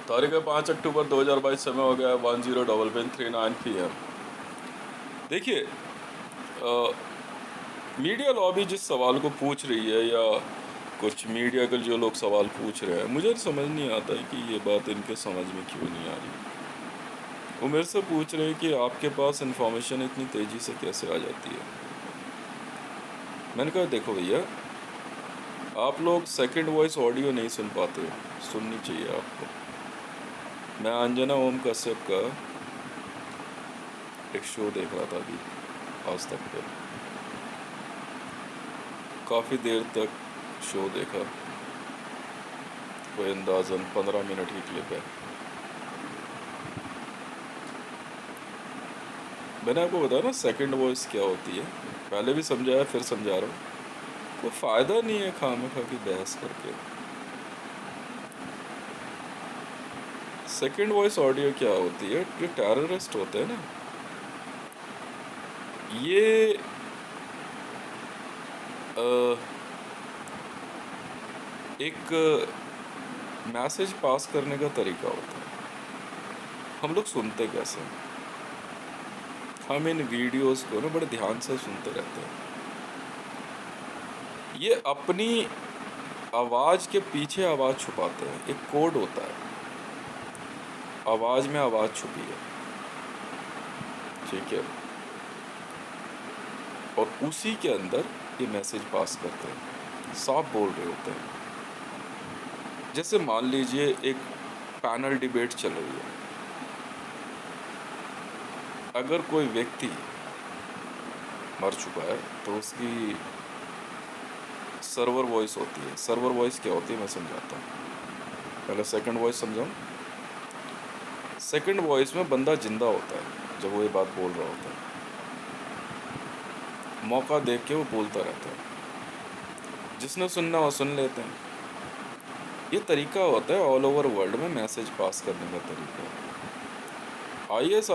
तारीख है 5 अक्टूबर 2022। समय हो गया 10:39 PM। देखिए, मीडिया लॉबी जिस सवाल को पूछ रही है, या कुछ मीडिया के जो लोग सवाल पूछ रहे हैं, मुझे समझ नहीं आता है कि ये बात इनके समझ में क्यों नहीं आ रही। वो मेरे से पूछ रहे हैं कि आपके पास इन्फॉर्मेशन इतनी तेज़ी से कैसे आ जाती है। मैंने कहा देखो भैया, आप लोग सेकंड वॉइस ऑडियो नहीं सुन पाते हो, सुननी चाहिए आपको। मैं अंजना ओम कश्यप का एक शो देख रहा था अभी आज तक पे, काफ़ी देर तक शो देखा। कोई अंदाज़न 15 मिनट की क्लिप है। मैंने आपको बताया ना सेकंड वॉइस क्या होती है, पहले भी समझाया फिर समझा रहा हूँ। कोई फ़ायदा नहीं है खामखा की बहस करके। सेकंड वॉइस ऑडियो क्या होती है, जो टेररिस्ट होते हैं ना, ये अ, एक मैसेज पास करने का तरीका होता है। हम लोग सुनते कैसे हैं, हम इन वीडियोस को ना बड़े ध्यान से सुनते रहते हैं। ये अपनी आवाज़ के पीछे आवाज़ छुपाते हैं। एक कोड होता है, आवाज़ में आवाज़ छुपी है, ठीक है, और उसी के अंदर ये मैसेज पास करते हैं। साफ बोल रहे होते हैं। जैसे मान लीजिए एक पैनल डिबेट चल रही है। अगर कोई व्यक्ति मर चुका है तो उसकी सर्वर वॉइस होती है। सर्वर वॉइस क्या होती है मैं समझाता हूँ। पहले सेकंड वॉइस समझाऊँ। सेकंड वॉइस में बंदा जिंदा होता है जब वो ये बात बोल रहा होता है। मौका देख के वो बोलता रहता है, जिसने सुनना वो सुन लेते हैं। ये तरीका होता है ऑल ओवर वर्ल्ड में मैसेज पास करने का तरीका। IS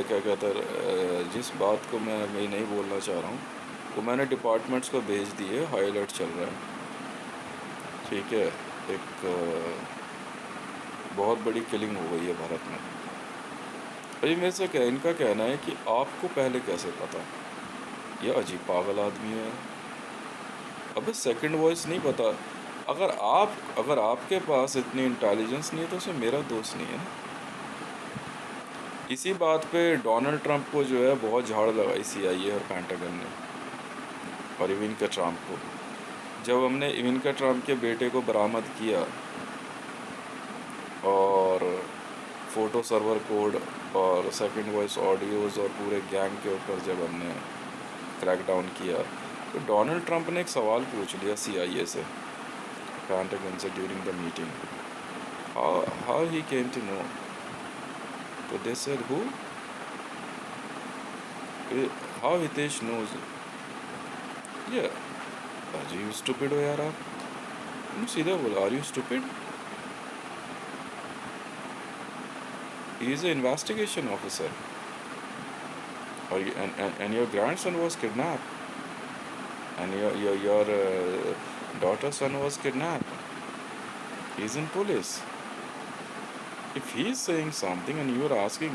क्या कहते हैं, जिस बात को मैं नहीं बोलना चाह रहा हूँ, वो मैंने डिपार्टमेंट्स को भेज दिए। हाई अलर्ट चल रहा है, ठीक है। एक बहुत बड़ी किलिंग हो गई है भारत में। अभी मेरे से इनका कहना है कि आपको पहले कैसे पता। ये अजीब पागल आदमी है। अबे सेकंड वॉइस नहीं पता। अगर आपके पास इतनी इंटेलिजेंस नहीं है तो उसमें मेरा दोस्त नहीं है ना। इसी बात पे डोनाल्ड ट्रंप को जो है बहुत झाड़ लगाई CIA और पेंटागन ने, और इविंका ट्रंप को। जब हमने इविंका ट्रंप के बेटे को बरामद किया और फ़ोटो सर्वर कोड और सेकंड वॉइस ऑडियोज़ और पूरे गैंग के ऊपर जब हमने क्रैकडाउन किया, तो डोनाल्ड ट्रंप ने एक सवाल पूछ लिया CIA से, पेंटागन से, during the meeting, how he came to know. तो they said who, how Hitesh knows. ये अजी यू स्टूपिड हो यार आप। सीधा बोला, are you stupid. He is an investigation officer, and your grandson was kidnapped, and your daughter's son was kidnapped. He's in police. If he is saying something and you are asking,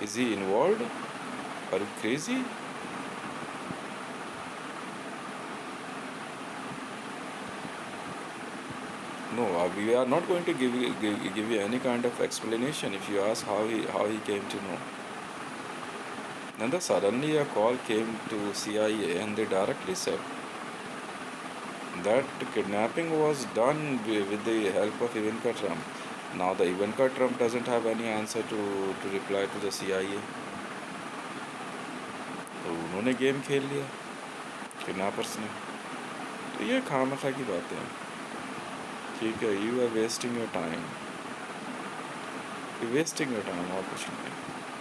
is he involved? Are you crazy? No, we are not going to give you any kind of explanation if you ask how he came to know. And then suddenly a call came to CIA and they directly said that kidnapping was done with the help of Ivanka Trump. Now the Ivanka Trump doesn't have any answer to reply to the CIA. तो उन्होंने game खेल लिया kidnappers ने। तो ये खामखा की बातें हैं, ठीक है। You are wasting your time, wasting your time, और कुछ नहीं।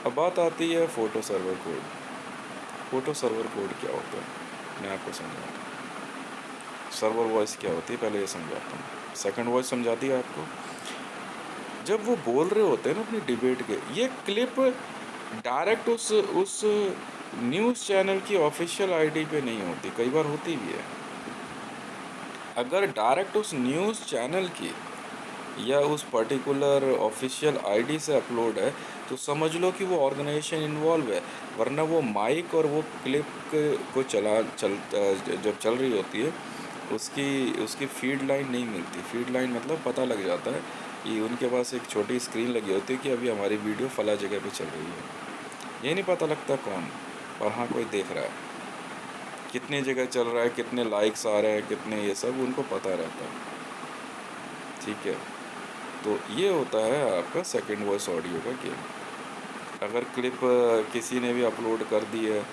अब बात आती है photo server code. Photo server code क्या होता है मैं आपको समझाता हूँ। सर्वर वॉइस क्या होती है पहले ये समझाता हूँ। सेकंड वॉइस समझा दिया आपको। जब वो बोल रहे होते हैं ना अपनी डिबेट के, ये क्लिप डायरेक्ट उस न्यूज़ चैनल की ऑफिशियल ID पे नहीं होती, कई बार होती भी है। अगर डायरेक्ट उस न्यूज़ चैनल की या उस पर्टिकुलर ऑफिशियल आईडी से अपलोड है, तो समझ लो कि वो ऑर्गेनाइजेशन इन्वॉल्व है। वरना वो माइक और वो क्लिप को जब चल रही होती है, उसकी उसकी फीड लाइन नहीं मिलती। फीड लाइन मतलब पता लग जाता है कि उनके पास एक छोटी स्क्रीन लगी होती है कि अभी हमारी वीडियो फला जगह पे चल रही है। ये नहीं पता लगता कौन, पर हाँ कोई देख रहा है, कितनी जगह चल रहा है, कितने लाइक्स आ रहे हैं, कितने, ये सब उनको पता रहता है। ठीक है, तो ये होता है आपका सेकंड वॉइस ऑडियो का गेम। अगर क्लिप किसी ने भी अपलोड कर दी है,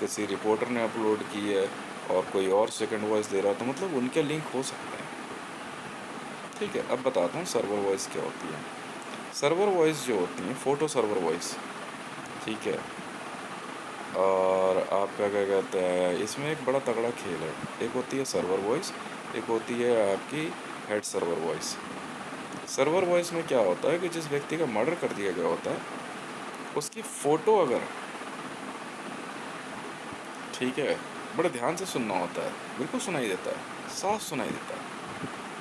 किसी रिपोर्टर ने अपलोड की है और कोई और सेकंड वॉइस दे रहा है, तो मतलब उनके लिंक हो सकते हैं। ठीक है, अब बताता हूँ सर्वर वॉइस क्या होती है। सर्वर वॉइस जो होती है, फ़ोटो सर्वर वॉइस, ठीक है, और आपका क्या कहते हैं, इसमें एक बड़ा तगड़ा खेल है। एक होती है सर्वर वॉइस, एक होती है आपकी head server voice. Server voice में क्या होता है कि जिस व्यक्ति का मर्डर कर दिया गया होता है, उसकी फ़ोटो अगर, ठीक है, बड़े ध्यान से सुनना होता है, बिल्कुल सुनाई देता है, साफ सुनाई देता है।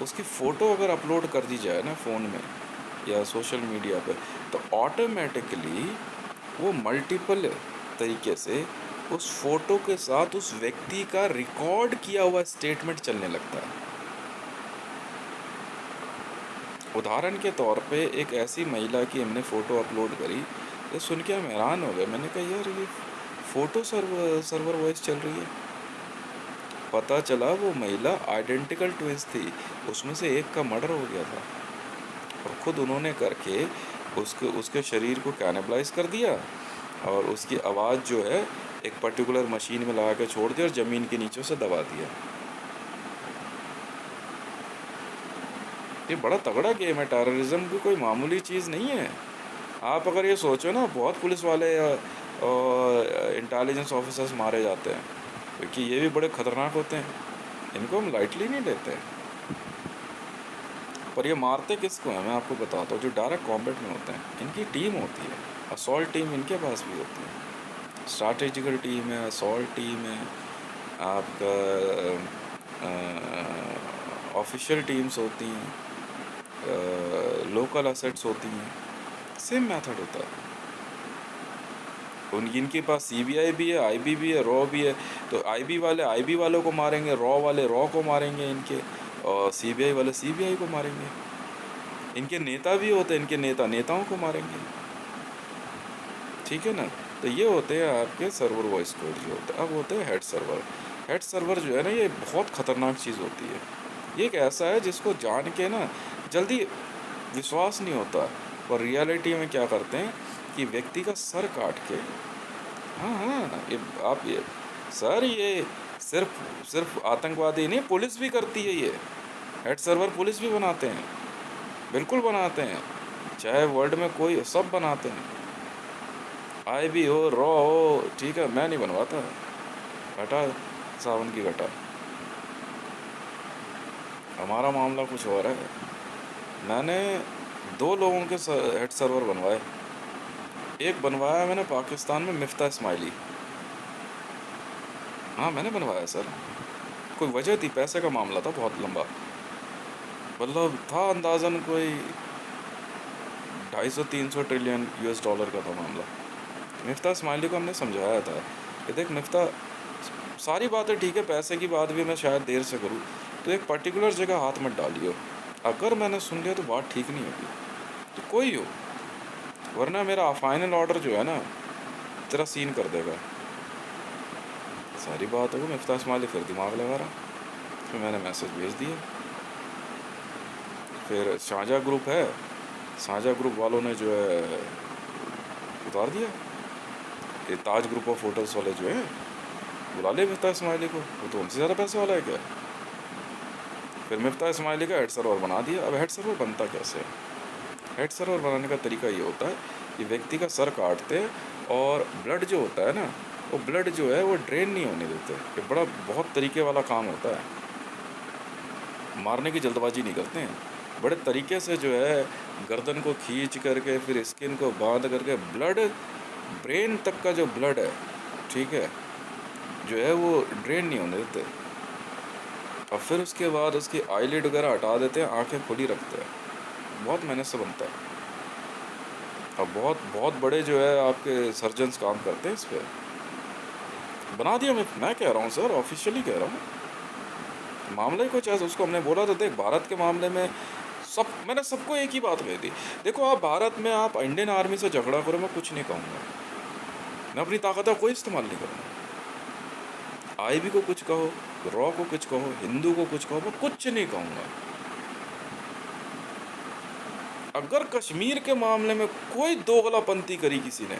उसकी फ़ोटो अगर अपलोड कर दी जाए ना फ़ोन में या सोशल मीडिया पे, तो ऑटोमेटिकली वो मल्टीपल तरीके से उस फोटो के साथ उस व्यक्ति का रिकॉर्ड किया हुआ स्टेटमेंट चलने लगता है। उदाहरण के तौर पे एक ऐसी महिला की हमने फ़ोटो अपलोड करी, ये सुन के हम हैरान हो गए। मैंने कहा यार ये फ़ोटो सर्वर वॉइस चल रही है। पता चला वो महिला आइडेंटिकल ट्विंस थी, उसमें से एक का मर्डर हो गया था और ख़ुद उन्होंने करके उसके उसके शरीर को कैनिबलाइज कर दिया और उसकी आवाज़ जो है एक पर्टिकुलर मशीन में लगा के छोड़ दिया और ज़मीन के नीचे से दबा दिया। ये बड़ा तगड़ा गेम है। टेररिज्म भी कोई मामूली चीज़ नहीं है। आप अगर ये सोचो ना, बहुत पुलिस वाले और इंटेलिजेंस ऑफिसर्स मारे जाते हैं, क्योंकि ये भी बड़े ख़तरनाक होते हैं, इनको हम लाइटली नहीं लेते। पर ये मारते किसको हैं मैं आपको बताता हूँ, जो डायरेक्ट कॉम्बैट में होते हैं। इनकी टीम होती है, असॉल्ट टीम इनके पास भी होती है, स्ट्रैटेजिकल टीम है, असॉल्ट टीम है, आपका ऑफिशियल टीम्स होती हैं, लोकल असेट्स होती हैं। सेम मेथड होता है। इनके पास सीबीआई भी है, आईबी भी है, रॉ भी है। तो आईबी वाले आईबी वालों को मारेंगे, रॉ वाले रॉ को मारेंगे इनके, और सीबीआई वाले सीबीआई को मारेंगे। इनके नेता भी होते हैं, इनके नेता नेताओं को मारेंगे। ठीक है ना। तो ये होते हैं आपके सर्वर वॉइस कोड जो होता है। अब होते हैं हेड सर्वर। हेड सर्वर जो है ना, ये बहुत ख़तरनाक चीज़ होती है। ये एक ऐसा है जिसको जान के ना जल्दी विश्वास नहीं होता, और रियलिटी में क्या करते हैं कि व्यक्ति का सर काट के, हाँ हाँ, ये सर, ये सिर्फ सिर्फ आतंकवादी नहीं, पुलिस भी करती है ये। हेड सर्वर पुलिस भी बनाते हैं, बिल्कुल बनाते हैं, चाहे वर्ल्ड में कोई, सब बनाते हैं। आईबी हो, रॉ हो, ठीक है, मैं नहीं बनवाता। घटा, सावन की घटा। हमारा मामला कुछ और है। मैंने 2 लोगों के हेड सर्वर बनवाए। एक बनवाया मैंने पाकिस्तान में, मिफ्ता इस्माइली। हाँ मैंने बनवाया सर, कोई वजह थी, पैसे का मामला था बहुत लंबा, मतलब था अंदाज़न कोई 250-300 ट्रिलियन यूएस डॉलर का था मामला। मिफ्ता इस्माइली को हमने समझाया था कि देख मिफ्ता, सारी बातें ठीक है, पैसे की बात भी मैं शायद देर से करूँ, तो एक पर्टिकुलर जगह हाथ मत डालियो। अगर मैंने सुन लिया तो बात ठीक नहीं होगी, तो कोई हो, वरना मेरा फाइनल ऑर्डर जो है ना तेरा सीन कर देगा। सारी बात हो, मिफ्ता इस्माइली फिर दिमाग लगा रहा, फिर मैंने मैसेज भेज दिया। फिर शाहजहाँ ग्रुप है, शाहजहाँ ग्रुप वालों ने जो है उतार दिया। ये ताज ग्रुप ऑफ होटल्स वाले जो है, बुला ले मिफ्ता इस्माइली को, वो तो उनसे ज़्यादा पैसे वाला है क्या। फिर मिफ्ता इस्माइली का हेड सर्वर बना दिया। अब हेड सर्वर बनता कैसे है? हेड सर्वर बनाने का तरीका ये होता है कि व्यक्ति का सर काटते हैं, और ब्लड जो होता है ना, वो ब्लड जो है वो ड्रेन नहीं होने देते। ये बड़ा बहुत तरीके वाला काम होता है, मारने की जल्दबाजी नहीं करते हैं, बड़े तरीके से जो है गर्दन को खींच करके, फिर स्किन को बांध करके, ब्लड, ब्रेन तक का जो ब्लड है, ठीक है, जो है वो ड्रेन नहीं होने देते। और फिर उसके बाद उसकी आईलिड वगैरह हटा देते हैं, आंखें खुली रखते हैं। बहुत मेहनत से बनता है। अब बहुत बहुत बड़े जो है आपके सर्जन्स काम करते हैं इस पर। बना दिया। मैं कह रहा हूँ सर, ऑफिशियली कह रहा हूँ, मामला ही कुछ ऐसा। उसको हमने बोला तो देख, भारत के मामले में मैंने सबको एक ही बात कही थी, देखो आप भारत में आप इंडियन आर्मी से झगड़ा करो, मैं कुछ नहीं कहूँगा, मैं अपनी ताकत का कोई इस्तेमाल नहीं करूँगा। आईबी को कुछ कहो, रॉ को कुछ कहो, हिंदू को कुछ कहो, मैं कुछ नहीं कहूँगा। अगर कश्मीर के मामले में कोई दोगलापंती करी किसी ने,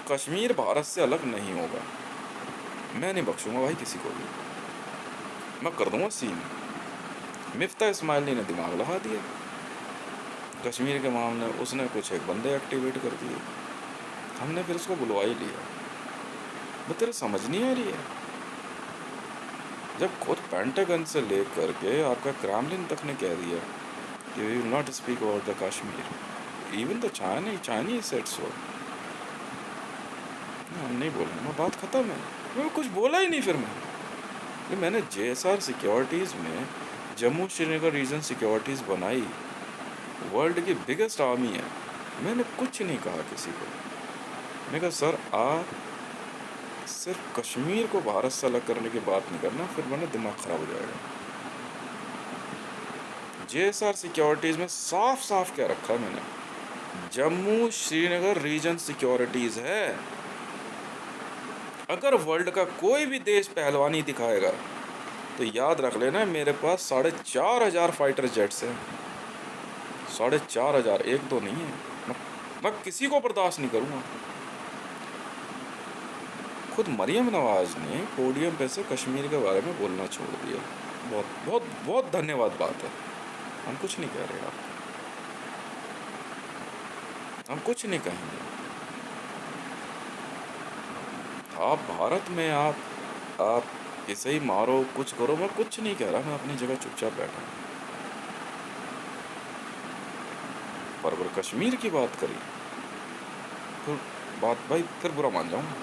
कश्मीर भारत से अलग नहीं होगा। मैं नहीं बख्शूंगा भाई किसी को भी, मैं कर दूंगा सीन। मिफ्ता इस्माइली ने दिमाग लगा दिया कश्मीर के मामले में, उसने कुछ एक बंदे एक्टिवेट कर दिए, हमने फिर उसको बुलवा ही लिया। वो तेरे समझ नहीं आ रही है, जब खुद पेंटागन से लेकर के आपका क्रेमलिन तक ने कह दिया कि we will not speak about the Kashmir, even the Chinese said so. हम नहीं बोला, मैं बात ख़त्म है, मैं कुछ बोला ही नहीं। फिर मैंने JSR सिक्योरिटीज़ में जम्मू श्रीनगर रीजन सिक्योरिटीज़ बनाई, वर्ल्ड की बिगेस्ट आर्मी है, मैंने कुछ नहीं कहा किसी को। मैंने कहा सर आप सिर्फ कश्मीर को भारत से अलग करने की बात नहीं करना, फिर मैंने दिमाग ख़राब हो जाएगा। JSR सिक्योरिटीज़ में साफ साफ क्या रखा मैंने, जम्मू श्रीनगर रीजन सिक्योरिटीज़ है। अगर वर्ल्ड का कोई भी देश पहलवानी दिखाएगा तो याद रख लेना, मेरे पास 4,500 फाइटर जेट्स हैं। 4,500, एक दो नहीं है। मैं किसी को बर्दाश्त नहीं करूँगा। खुद मरियम नवाज ने पोडियम पे से कश्मीर के बारे में बोलना छोड़ दिया। बहुत बहुत बहुत धन्यवाद बात है, हम कुछ नहीं कह रहे, हम कुछ नहीं कहेंगे। आप भारत में आप किसे ही मारो, कुछ करो, मैं कुछ नहीं कह रहा, मैं अपनी जगह चुपचाप बैठा हूँ। पर अगर कश्मीर की बात करी तो बात भाई फिर बुरा मान जाऊँगा।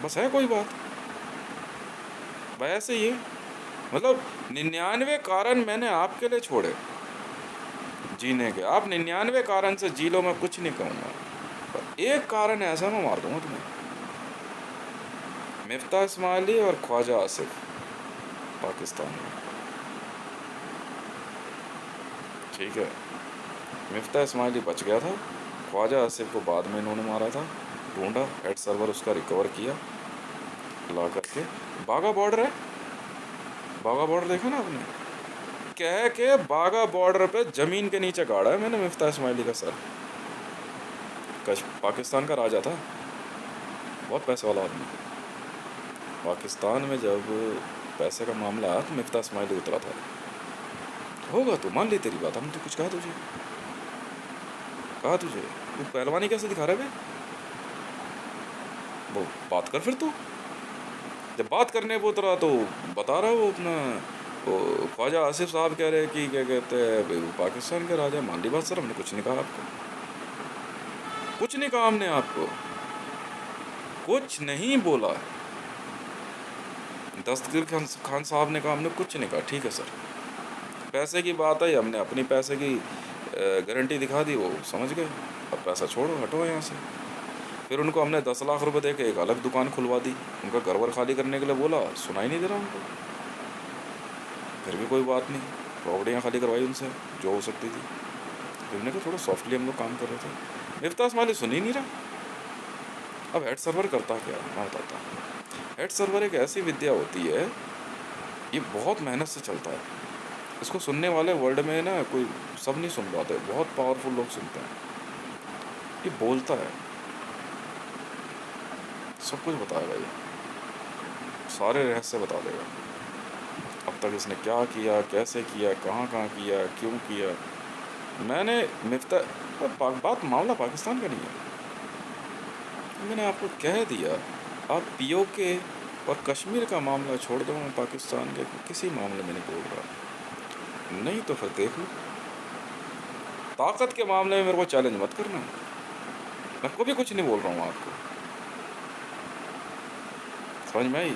बस है कोई बात, वैसे ही मतलब 99 कारण मैंने आपके लिए छोड़े जीने के, आप 99 कारण से जी लो, मैं कुछ नहीं कहूँगा, पर एक कारण ऐसा मैं मार दूँगा तुम्हें। मिफ्ता इस्माइली और ख्वाजा आसिफ पाकिस्तान में, ठीक है, मिफ्ता इस्माइली बच गया था, ख्वाजा आसिफ को बाद में इन्होंने मारा था, ढूंढा, हेड सर्वर उसका रिकवर किया ला करके। बागा बॉर्डर है, बागा बॉर्डर देखा ना आपने, कह के बागा बॉर्डर पे ज़मीन के नीचे गाड़ा है मैंने मिफ्ता इस्माइली का सर। पाकिस्तान का राजा था, बहुत पैसे वाला आदमी। पाकिस्तान में जब पैसे का मामला आया तो मिफ्ता इस्माइली उतरा था। होगा तो मान ली तेरी बात, हम तो कुछ कहा तुझे, कहा तुझे तू पहलवानी कैसे दिखा रहा है? वो बात कर फिर, तू जब बात करने को उतरा तो बता रहा वो अपना, वो ख्वाजा आसिफ साहब कह रहे कि क्या कहते हैं वो पाकिस्तान के राजा। मान ली बात सर, हमने कुछ नहीं कहा आपको, कुछ नहीं कहा हमने आपको, कुछ नहीं बोला। दस्तगीर खान साहब ने कहा हमने कुछ नहीं कहा, ठीक है सर, पैसे की बात है, हमने अपनी पैसे की गारंटी दिखा दी, वो समझ गए, अब पैसा छोड़ो, हटो यहाँ से। फिर उनको हमने 10 लाख रुपए दे के एक अलग दुकान खुलवा दी, उनका घर वर खाली करने के लिए बोला, सुनाई नहीं दे रहा उनको, फिर भी कोई बात नहीं, प्रॉपर्टियाँ खाली करवाई उनसे जो हो सकती थी। फिर उन्होंने कहा थोड़ा सॉफ्टली हम लोग काम कर रहे थे। मिफ्ता इस्माइली सुन ही नहीं रहा। अब हेड सर्वर करता क्या, मैं बताता हूँ। हेड सर्वर एक ऐसी विद्या होती है, ये बहुत मेहनत से चलता है, इसको सुनने वाले वर्ल्ड में ना कोई सब नहीं सुन पाते, बहुत पावरफुल लोग सुनते हैं। ये बोलता है, सब कुछ बताएगा, ये सारे रहस्य बता देगा, अब तक इसने क्या किया, कैसे किया, कहाँ कहाँ किया, क्यों किया। मैंने मिफ्ता बात मामला पाकिस्तान का नहीं है, मैंने आपको कह दिया, आप POK और कश्मीर का मामला छोड़ दो, मैं पाकिस्तान के किसी मामले में नहीं बोल रहा, नहीं तो फिर देख लो। ताकत के मामले में मेरे को चैलेंज मत करना, मैं कभी कुछ नहीं बोल रहा हूँ आपको, समझ में आई।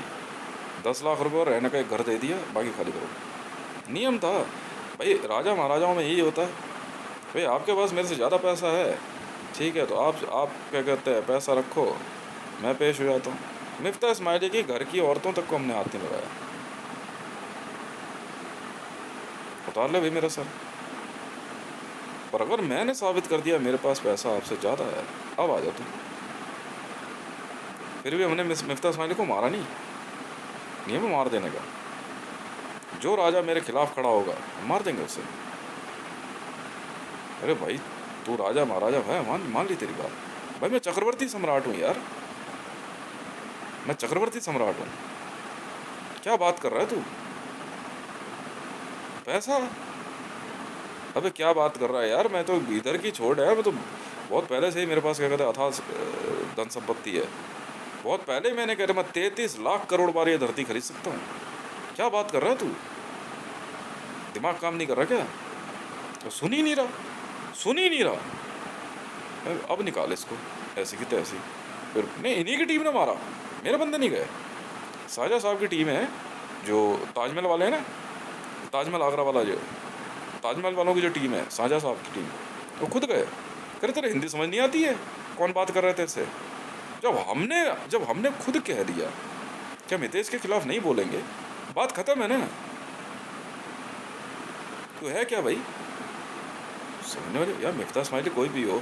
10 लाख रुपये और रहने का एक घर दे दिया, बाकी खाली करो। नियम था भाई, राजा महाराजाओं में यही होता है। भाई आपके पास मेरे से ज़्यादा पैसा है, ठीक है, तो आप क्या कहते हैं, पैसा रखो, मैं पेश हो जाता हूँ। मिफ्ता इस्माइली की घर की औरतों तक को हमने हाथ नहीं लगाया। उतार ले भाई मेरा सर। पर अगर मैंने साबित कर दिया मेरे पास पैसा आपसे ज़्यादा है, अब आ जा तू। फिर भी हमने मिफ्ता इस्माइली को मारा नहीं, नियम है मार देने का। जो राजा मेरे खिलाफ खड़ा होगा मार देंगे उसे। अरे भाई तू राजा महाराजा है, मान ली तेरी बात। भाई मैं चक्रवर्ती सम्राट हूँ यार, मैं चक्रवर्ती सम्राट हूँ। क्या बात कर रहा है तू? पैसा? अबे क्या बात कर रहा है यार, मैं तो इधर की छोड़ है, मैं तो बहुत पहले से ही मेरे पास क्या कहते हैं अथाह धन संपत्ति है। बहुत पहले ही मैंने कह रहा मैं 33 लाख करोड़ बार ये धरती खरीद सकता हूँ। क्या बात कर रहा है तू? दिमाग काम नहीं कर रहा क्या? तो सुन ही नहीं रहा। अब निकाल इसको ऐसी की तैसी। फिर नहीं, इन्हीं की टीम ने मारा, मेरे बंदे नहीं गए। शाहजहाँ साहब की टीम है जो ताजमहल वाले हैं ना, ताजमहल आगरा वाला, जो ताजमहल वालों की जो टीम है, शाहजहाँ साहब की टीम, वो खुद गए। करे तेरे हिंदी समझ नहीं आती है, कौन बात कर रहे थे इससे? जब हमने खुद कह दिया कि हम हितेश के खिलाफ नहीं बोलेंगे, बात खत्म है ना। तो है क्या भाई समझने वाले यार, मिफ्ता इस्माइली कोई भी हो,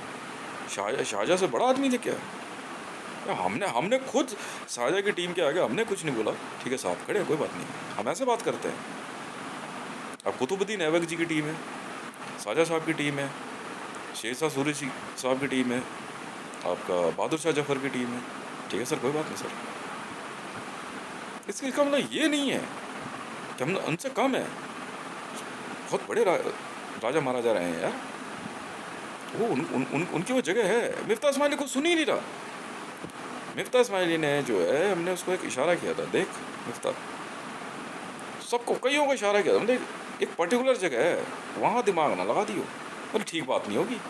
शाहजहाँ से बड़ा आदमी थे क्या? या हमने खुद शाहजहाँ की टीम के आगे हमने कुछ नहीं बोला, ठीक है साहब खड़े, कोई बात नहीं, हम ऐसे बात करते हैं। अब कुतुबुद्दीन ऐबक जी की टीम है, शाहजहाँ साहब की टीम है, शेरशाह सूरी साहब की टीम है, आपका बहादुर शाह जफर की टीम है, ठीक है सर, कोई बात नहीं सर। इसका मतलब ये नहीं है कि हम उनसे कम है। बहुत बड़े राजा महाराजा रहे हैं यार, वो उनकी वो जगह है। मिफ्ता इस्माइली को सुन ही नहीं रहा। मिफ्ता इस्माइली ने जो है, हमने उसको एक इशारा किया था, देख मिफ्ता, सबको कईयों को इशारा किया था, मतलब एक पर्टिकुलर जगह है, वहाँ दिमाग ना लगा दियो, मतलब ठीक बात नहीं होगी,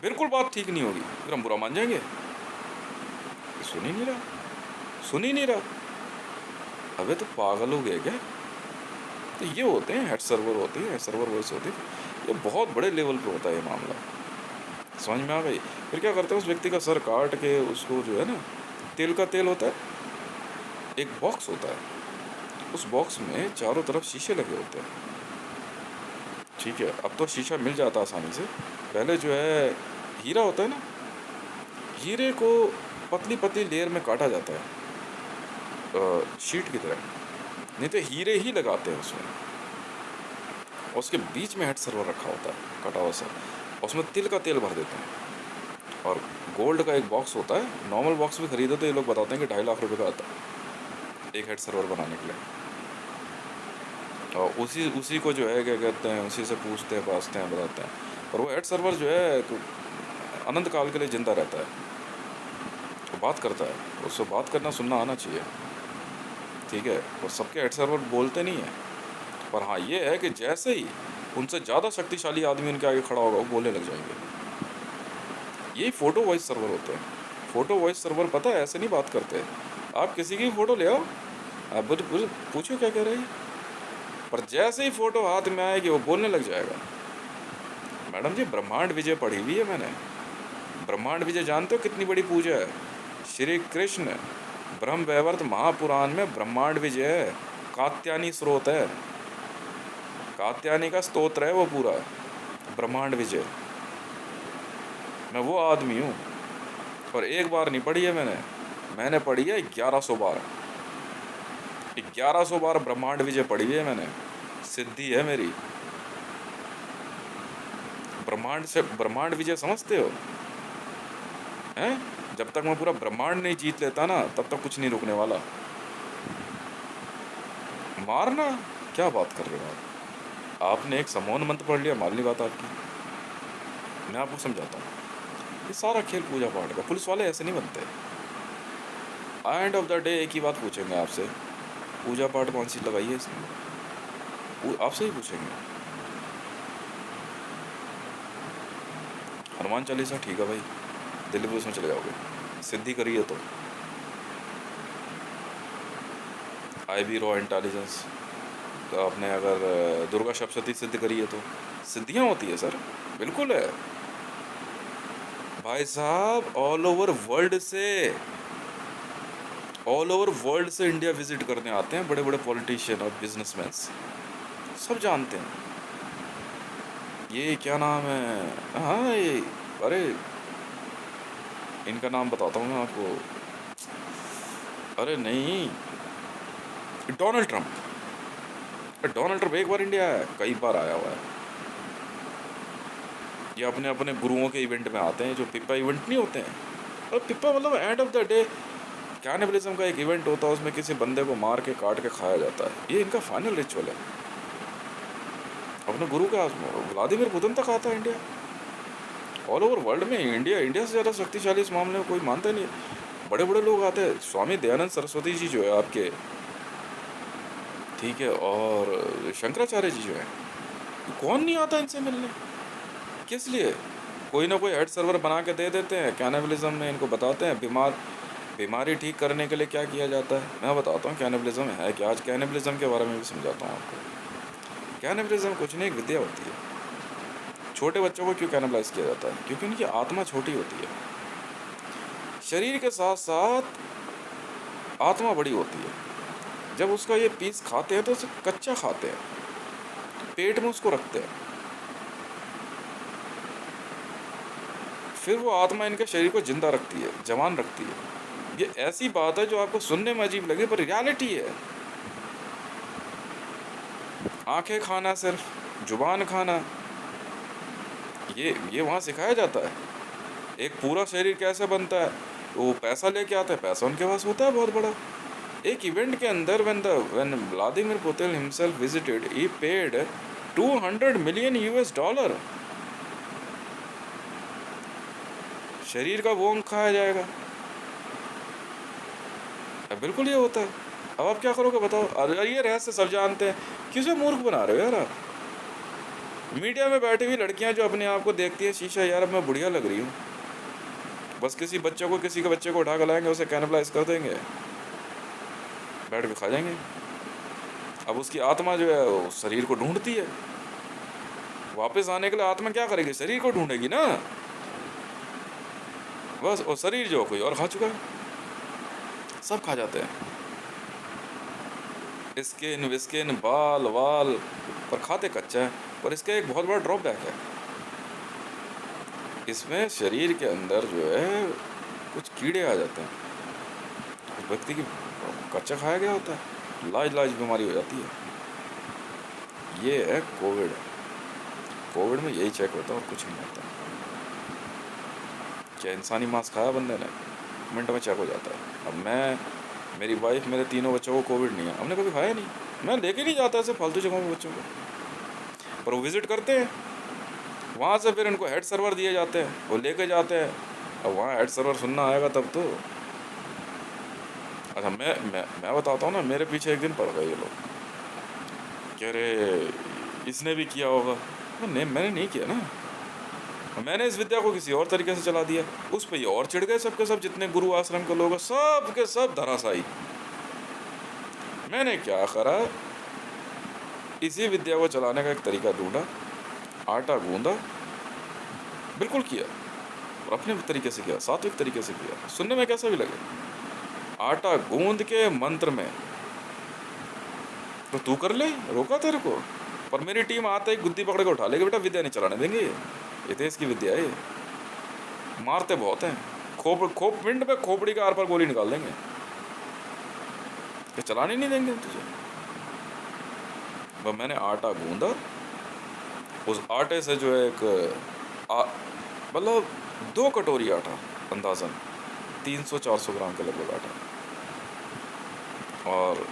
बिल्कुल बात ठीक नहीं होगी, फिर हम बुरा मान जाएंगे। सुन ही नहीं रहा। अबे तो पागल हो गया क्या? तो ये होते हैं हेड सर्वर होते हैं, हेड सर्वर वॉइस होती है, ये बहुत बड़े लेवल पे होता है ये मामला, समझ में आ गई? फिर क्या करते हैं, उस व्यक्ति का सर काट के उसको जो है ना, तेल का तेल होता है, एक बॉक्स होता है, उस बॉक्स में चारों तरफ शीशे लगे होते हैं, ठीक है। अब तो शीशा मिल जाता आसानी से, पहले जो है हीरा होता है ना, हीरे को पतली पतली लेयर में काटा जाता है, शीट की तरह, नहीं तो हीरे ही लगाते हैं उसमें, और उसके बीच में हेड सर्वर रखा होता है कटा हुआ सा, उसमें तिल का तेल भर देते हैं, और गोल्ड का एक बॉक्स होता है, नॉर्मल बॉक्स भी खरीदो तो ये लोग बताते हैं कि 2.5 लाख रुपए का आता है एक हेड सर्वर बनाने के लिए, और उसी को जो है क्या कहते हैं, उसी से पूछते हैं, पासते हैं, बताते हैं। पर वो हेड सर्वर जो है अनंत काल के लिए जिंदा रहता है, वो बात करता है, उससे बात करना सुनना आना चाहिए, ठीक है। और सबके हेड सर्वर बोलते नहीं है, पर हाँ ये है कि जैसे ही उनसे ज़्यादा शक्तिशाली आदमी उनके आगे खड़ा होगा, वो बोलने लग जाएंगे। यही फ़ोटो वॉइस सर्वर होते हैं। फ़ोटो वॉइस सर्वर पता है ऐसे नहीं बात करते, आप किसी की फ़ोटो ले आओ, आप पूछो क्या कह रहे हैं, पर जैसे ही फ़ोटो हाथ में आएगी वो बोलने लग जाएगा। मैडम जी ब्रह्मांड विजय पढ़ी हुई है मैंने, ब्रह्मांड विजय जानते हो कितनी बड़ी पूजा है? श्री कृष्ण ब्रह्म वैवर्त महापुराण में ब्रह्मांड विजय है, कात्यायनी स्रोत है, कात्यायनी का स्तोत्र है वो पूरा, ब्रह्मांड विजय। मैं वो आदमी हूँ, और एक बार नहीं पढ़ी है मैंने पढ़ी है 1100 बार, 1100 बार ब्रह्मांड विजय पढ़ी है मैंने, सिद्धि है मेरी। ब्रह्मांड विजय समझते हो हैं? जब तक मैं पूरा ब्रह्मांड नहीं जीत लेता ना, तब तक कुछ नहीं रुकने वाला। मारना क्या बात कर रहे हो आप? आपने एक समोहन मंत्र पढ़ लिया, मारनी बात आपकी। मैं आपको समझाता हूँ, ये सारा खेल पूजा पाठ का, पुलिस वाले ऐसे नहीं बनते। एंड ऑफ द डे एक ही बात पूछेंगे आपसे, पूजा पाठ कौन सी लगाई है इसमें, आपसे ही पूछेंगे। हनुमान चालीसा ठीक है भाई, दिल्ली पुलिस में चले जाओगे, सिद्धि करिए तो IB रॉ इंटेलिजेंस। तो आपने अगर दुर्गा सप्तशती सिद्ध करी है तो सिद्धियाँ होती है सर, बिल्कुल है भाई साहब। ऑल ओवर वर्ल्ड से इंडिया विजिट करने आते हैं बड़े बड़े पॉलिटिशियन और बिजनेसमैन, सब जानते हैं। ये क्या नाम है, हाँ ये, अरे इनका नाम बताता हूँ मैं आपको, अरे नहीं, डोनाल्ड ट्रंप। डोनाल्ड ट्रंप एक बार इंडिया आया, कई बार आया हुआ है। ये अपने अपने गुरुओं के इवेंट में आते हैं, जो पिप्पा इवेंट नहीं होते हैं। और पिप्पा मतलब end of the day cannibalism का एक इवेंट होता है, उसमें किसी बंदे को मार के काट के खाया जाता है। ये इनका फाइनल रिचुअल है। अपने गुरु का व्लादिमीर पुतिन तक आता है इंडिया। ऑल ओवर वर्ल्ड में इंडिया से ज़्यादा शक्तिशाली इस मामले में कोई मानता नहीं है। बड़े बड़े लोग आते हैं, स्वामी दयानंद सरस्वती जी जो है आपके, ठीक है, और शंकराचार्य जी जो है, कौन नहीं आता इनसे मिलने। किस लिए? कोई ना कोई हेड सर्वर बना के दे देते हैं, कैनिबलिज्म में इनको बताते हैं बीमारी ठीक करने के लिए क्या किया जाता है। मैं बताता हूँ कैनिबलिज्म है क्या। आज कैनिबलिज्म के बारे में भी समझाता हूँ आपको। कैनिबलिज्म कुछ नहीं, एक विद्या होती है। छोटे बच्चों को क्यों कैनिबलाइज किया जाता है? क्योंकि उनकी आत्मा छोटी होती है। शरीर के साथ साथ आत्मा बड़ी होती है। जब उसका ये पीस खाते हैं तो उसे कच्चा खाते हैं, पेट में उसको रखते हैं, फिर वो आत्मा इनके शरीर को जिंदा रखती है, जवान रखती है। ये ऐसी बात है जो आपको सुनने में अजीब लगे, पर रियलिटी है। आंखें खाना, सिर्फ जुबान खाना, ये वहाँ सिखाया जाता है। एक पूरा शरीर कैसे बनता है, वो पैसा लेके आता है, पैसा उनके पास होता है बहुत बड़ा। एक इवेंट के अंदर when Vladimir Putin himself visited, he paid $200 million US। शरीर का वो अंग खाया जाएगा, बिल्कुल ये होता है। अब आप क्या करोगे बताओ? अरे ये रहस्य सब जानते हैं, किसे मूर्ख बना रहे हो यार आप? मीडिया में बैठी हुई लड़कियां जो अपने आप को देखती है शीशा, यार अब मैं बढ़िया लग रही हूँ, बस किसी के बच्चे को उठा कर लाएंगे, उसे कैनिबलाइज कर देंगे, बैठ के खा जाएंगे। अब उसकी आत्मा जो है वो शरीर को ढूंढती है, वापस आने के लिए आत्मा क्या करेगी? शरीर को ढूंढेगी ना, बस। और शरीर जो कोई और खा चुका है, सब खा जाते हैं, स्किन विस्किन, बाल वाल, पर खाते कच्चा है। पर इसका एक बहुत बड़ा ड्रॉबैक है, इसमें शरीर के अंदर जो है कुछ कीड़े आ जाते हैं, उस व्यक्ति की कच्चा खाया गया होता है, लाज बीमारी हो जाती है। ये है कोविड में यही चेक होता है और कुछ नहीं होता। क्या इंसानी मांस खाया बंदे ने, मिनट में चेक हो जाता है। अब मेरी वाइफ, मेरे तीनों बच्चों को कोविड नहीं है, हमने कभी खाया नहीं। मैं लेके नहीं जाता ऐसे फालतू जगहों में बच्चों को, पर वो विजिट करते हैं, वहाँ से फिर इनको हेड सर्वर दिए जाते हैं, वो लेके जाते हैं। अब वहाँ हेड सर्वर सुनना आएगा तब तो। अच्छा, मैं बताता हूँ ना, मेरे पीछे एक दिन पड़ गए ये लोग, कह रहे इसने भी किया होगा। मैंने नहीं किया ना, मैंने इस विद्या को किसी और तरीके से चला दिया। उस पर ये और चिढ़ गए सबके सब, जितने गुरु आश्रम के लोग हैं सब के सब धराशायी। मैंने क्या करा, इसी विद्या को चलाने का एक तरीका ढूंढा, आटा गूंदा, बिल्कुल किया, और अपने तरीके से किया, सात्विक तरीके से किया, सुनने में कैसा भी लगे। आटा गूंद के मंत्र में, तो तू कर ले, रोका तेरे को? पर मेरी टीम आते ही गुद्दी पकड़ के उठा लेगी, बेटा विद्या नहीं चलाने देंगे, ये देश की विद्या है। मारते बहुत हैं, खोप पिंड पे खोपड़ी के आर पार गोली निकाल देंगे, ये चलाने नहीं देंगे तुझे। वह मैंने आटा गूंदा, उस आटे से जो है एक मतलब 2 कटोरी आटा, अंदाजन 300-400 ग्राम के लगभग आटा, और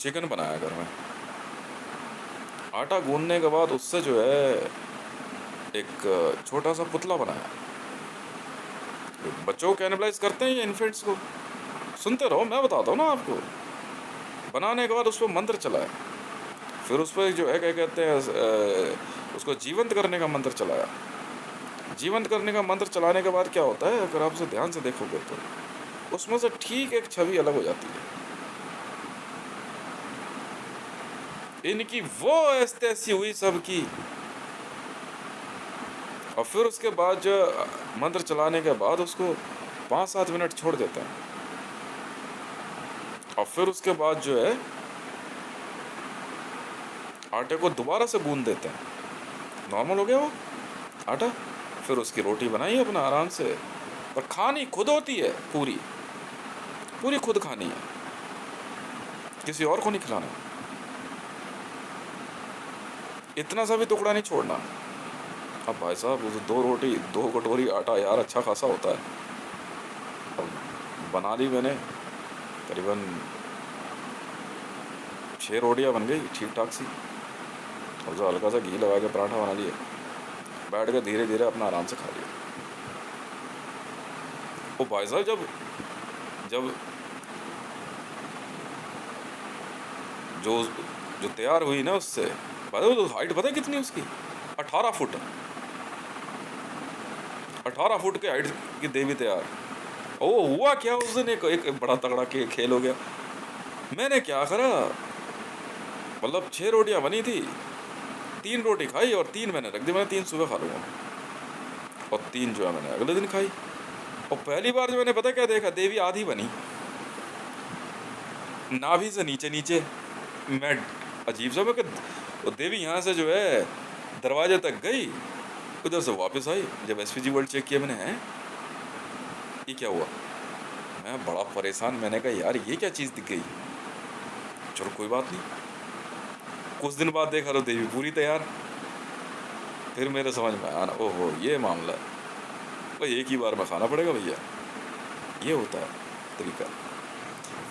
चिकन बनाया घर में। आटा गूंदने के बाद उससे जो है एक छोटा सा पुतला बनाया। बच्चों को कैनिबलाइज करते हैं ये इन्फेंट्स को, सुनते रहो, मैं बताता हूँ ना आपको। बनाने के बाद उस पर मंत्र चलाया, फिर उस पर जो है क्या कहते हैं, उसको जीवंत करने का मंत्र चलाया। जीवंत करने का मंत्र चलाने के बाद क्या होता है, अगर आप उसे ध्यान से देखोगे तो उसमें से ठीक एक छवि अलग हो जाती है। इनकी वो ऐसी हुई सबकी। और फिर उसके बाद जो मंत्र चलाने के बाद उसको 5-7 मिनट छोड़ देते हैं, और फिर उसके बाद जो है आटे को दोबारा से गूंद देते हैं। नॉर्मल हो गया वो आटा। फिर उसकी रोटी बनाई अपना आराम से, और खानी खुद होती है, पूरी पूरी खुद खानी है, किसी और को नहीं खिलाना। इतना सा भी टुकड़ा नहीं छोड़ना। अब भाई साहब वो 2 रोटी 2 कटोरी आटा यार अच्छा खासा होता है। अब बना ली मैंने, करीबन 6 रोटियां बन गई ठीक ठाक सी, और जो हल्का सा घी लगा के पराठा बना लिए, बैठ के धीरे धीरे अपना आराम से खा लिया। वो भाई साहब जब जब जो जो तैयार हुई ना उससे, भाई तो हाइट पता है कितनी उसकी? 18 फुट 18 फुट के हाइट की देवी तैयार। ओ हुआ क्या उस दिन, एक बड़ा तगड़ा के खेल हो गया। मैंने क्या करा, मतलब 6 रोटियां बनी थी, 3 रोटी खाई और 3 मैंने रख दी। मैंने 3 सुबह खा लूँगा, और 3 जो है मैंने अगले दिन खाई। और पहली बार जो मैंने पता क्या देखा, देवी आधी बनी, नाभि से नीचे नीचे। मैं अजीब सा, मैं वो देवी यहाँ से जो है दरवाजे तक गई, उधर से वापस आई। जब एसपीजी वर्ल्ड चेक किया मैंने, हैं ये क्या हुआ? मैं बड़ा परेशान, मैंने कहा यार ये क्या चीज़ दिख गई। चलो कोई बात नहीं। कुछ दिन बाद देखा तो देवी पूरी तैयार। फिर मेरे समझ में आया ना, ओहो ये मामला है भाई, एक ही बार में खाना पड़ेगा भैया, ये होता है तरीका।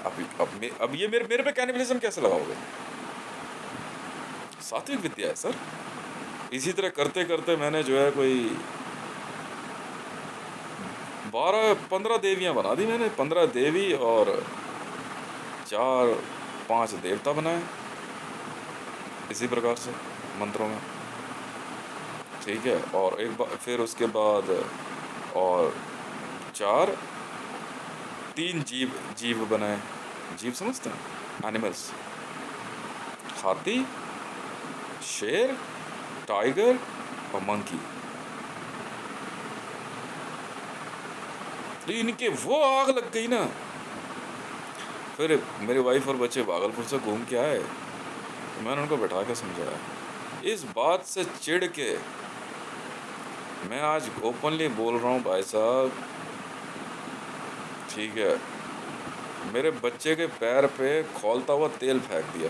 अब ये मेरे पे कैनिबलिज्म कैसे लगाओगे? सात्विक विद्या है सर। इसी तरह करते करते मैंने जो है कोई 12-15 देवियां बना दी मैंने। 15 देवी और 4-5 देवता बनाए, इसी प्रकार से मंत्रों में, ठीक है। और एक बार फिर उसके बाद और 3 जीव बनाए। जीव समझते हैं? एनिमल्स, हाथी, शेर, टाइगर और मंकी। तो इनके वो आग लग गई ना। फिर मेरी वाइफ और बच्चे भागलपुर से घूम के आए, तो मैंने उनको बैठा के समझाया। इस बात से चिढ़ के मैं आज ओपनली बोल रहा हूँ भाई साहब, ठीक है, मेरे बच्चे के पैर पे खौलता हुआ तेल फेंक दिया,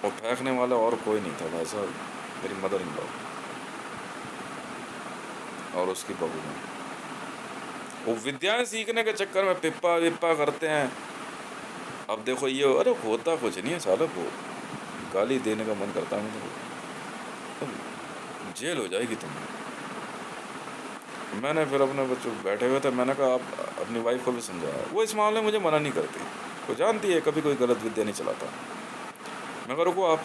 और फेंकने वाला और कोई नहीं था भाई साहब, मेरी मदर इन लॉ और उसकी बहू में। वो विद्याएं सीखने के चक्कर में पिप्पा विप्पा करते हैं। अब देखो ये, अरे होता कुछ नहीं है साला, वो गाली देने का मन करता है मुझे, जेल हो जाएगी तुम्हें। मैंने फिर अपने बच्चों बैठे हुए थे, मैंने कहा आप अपनी वाइफ को भी समझाया। वो इस मामले में मुझे मना नहीं करती, वो जानती है कभी कोई गलत विद्या नहीं चलाता। मैं कहा रुको आप,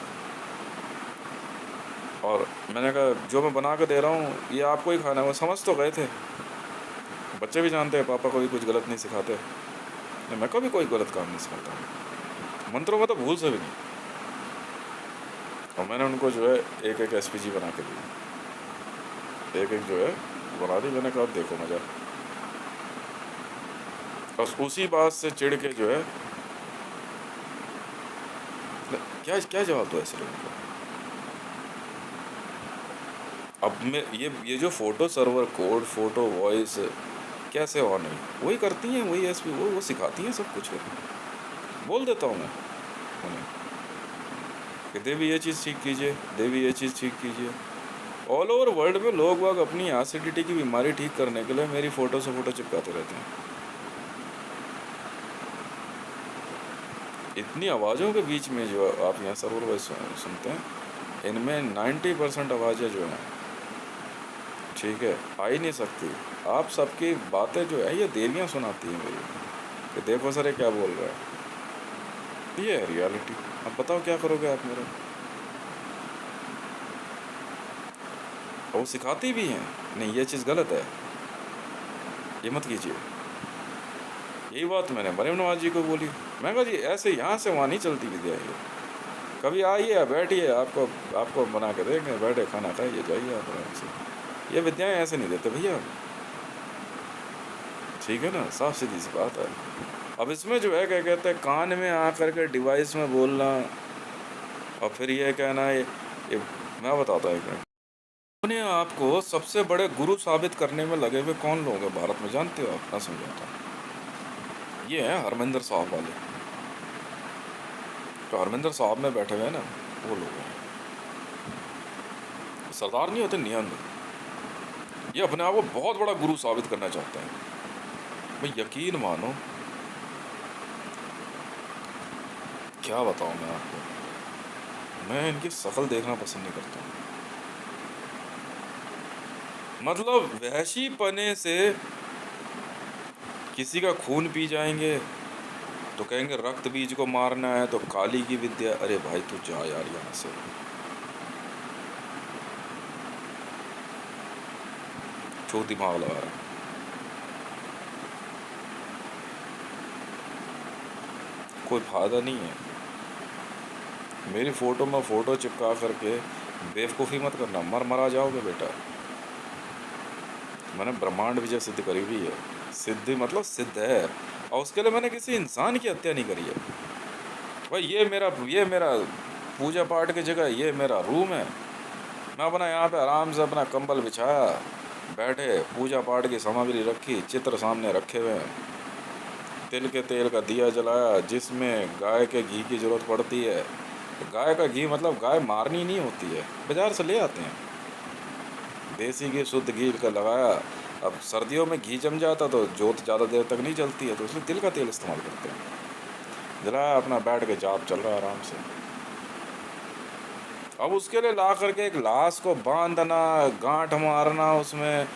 और मैंने कहा जो मैं बना के दे रहा हूँ ये आपको ही खाना है। वो समझ तो गए थे, बच्चे भी जानते हैं पापा को भी कुछ गलत नहीं सिखाते, मैं कभी कोई गलत काम नहीं सिखाता, मंत्रों में तो भूल से भी नहीं। और मैंने उनको जो है एक एसपीजी बना के दी, एक जो है बना दी। मैंने कहा देखो मज़ा। और उसी बात से चिढ़ के जो है, क्या क्या जवाब दो ऐसे लोगों को? अब मैं ये जो photo server code, photo voice कैसे ऑन है, वही करती हैं, वही एसपी वो सिखाती हैं सब कुछ। बोल देता हूँ मैं उन्हें कि देवी ये चीज़ ठीक कीजिए, देवी ये चीज़ ठीक कीजिए। ऑल ओवर वर्ल्ड में लोग वाग अपनी एसिडिटी की बीमारी ठीक करने के लिए मेरी फ़ोटो से फ़ोटो चिपकाते रहते हैं। इतनी आवाज़ों के बीच में जो आप यहाँ सर्वर वॉइस सुनते हैं, इनमें 90% आवाज़ें जो हैं, ठीक है, आ ही नहीं सकती। आप सबकी बातें जो है ये देवियाँ सुनाती हैं मेरी, कि देखो सर ये क्या बोल रहा है। ये है रियलिटी। अब बताओ क्या करोगे आप मेरा? और वो सिखाती भी हैं, नहीं ये चीज़ गलत है, ये मत कीजिए। यही बात मैंने मरियम नवाज जी को बोली। मैं कहा जी ऐसे यहाँ से वहाँ नहीं चलती विद्या ये, कभी आइए बैठिए, आपको आपको बना के देंगे, बैठे खाना खाइए जाइए आप आराम से। ये विद्याएँ ऐसे नहीं देते भैया, ठीक है ना, साफ सीधी सी बात है। अब इसमें जो है क्या कहते हैं, कान में आ करके डिवाइस में बोलना और फिर ये कहना ये मैं बताता हूँ एक मिनट। अपने आप को सबसे बड़े गुरु साबित करने में लगे हुए कौन लोग हैं भारत में, जानते हो आप? मैं समझाता हूँ। ये है हरमिंदर साहब वाले, तो हरमिंदर साहब में बैठे हुए हैं ना, वो लोग हैं। सरदार नहीं होते, निहंग। ये अपने आप को बहुत बड़ा गुरु साबित करना चाहते हैं। भाई यकीन मानो, क्या बताऊँ मैं आपको, मैं इनकी शक्ल देखना पसंद नहीं करता हूँ। मतलब वहशी पने से किसी का खून पी जाएंगे तो कहेंगे रक्त बीज को मारना है तो काली की विद्या। अरे भाई तू जा यार यहाँ से, छो दिमाग लगा रहा है। कोई फायदा नहीं है। मेरी फोटो में फोटो चिपका करके बेवकूफ़ी मत करना, मर मरा जाओगे बेटा। मैंने ब्रह्मांड विजय सिद्ध करी हुई है, सिद्धि मतलब सिद्ध है, और उसके लिए मैंने किसी इंसान की हत्या नहीं करी है। भाई ये मेरा पूजा पाठ की जगह, ये मेरा रूम है। मैं अपना यहाँ पे आराम से अपना कंबल बिछाया, बैठे, पूजा पाठ की सामग्री रखी, चित्र सामने रखे हुए हैं, तिल के तेल का दिया जलाया, जिसमें गाय के घी की ज़रूरत पड़ती है। गाय का घी मतलब गाय मारनी नहीं होती है, बाज़ार से ले आते हैं, देसी घी शुद्ध घी का लगाया। अब सर्दियों में घी जम जाता तो जोत ज़्यादा देर तक नहीं जलती है, तो इसलिए तिल का तेल इस्तेमाल करते हैं। जलाया, अपना बैठ के जाप चल रहा है आराम से। अब उसके लिए ला करके एक लाश को बांधना, गांठ मारना उसमें,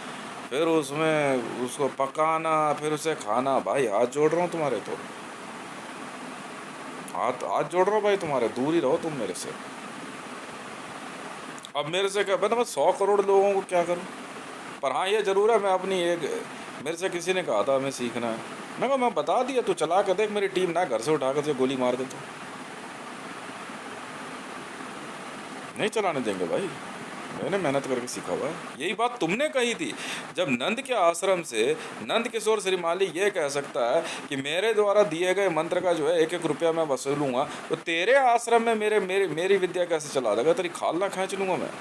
फिर उसमें उसको पकाना, फिर उसे खाना। भाई हाथ जोड़ रहा हूँ तुम्हारे, तो हाथ हाथ जोड़ रहा हूँ भाई तुम्हारे, दूर ही रहो तुम मेरे से। अब मेरे से क्या पता, मैं 100 करोड़ लोगों को क्या करूँ। पर हाँ ये ज़रूर है, मैं अपनी एक, मेरे से किसी ने कहा था हमें सीखना है, मैं कहा मैं बता दिया, तू चला के देख, मेरी टीम ना घर से उठा कर से गोली मार दे तो नहीं चलाने देंगे भाई। मैंने मेहनत करके सीखा हुआ है। यही बात तुमने कही थी जब नंद के आश्रम से नंद किशोर श्रीमाली ये कह सकता है कि मेरे द्वारा दिए गए मंत्र का जो है 1-1 रुपया मैं वसूलूंगा, तो तेरे आश्रम में मेरी विद्या कैसे चला देगा? तेरी खाल ना खींच लूंगा मैं।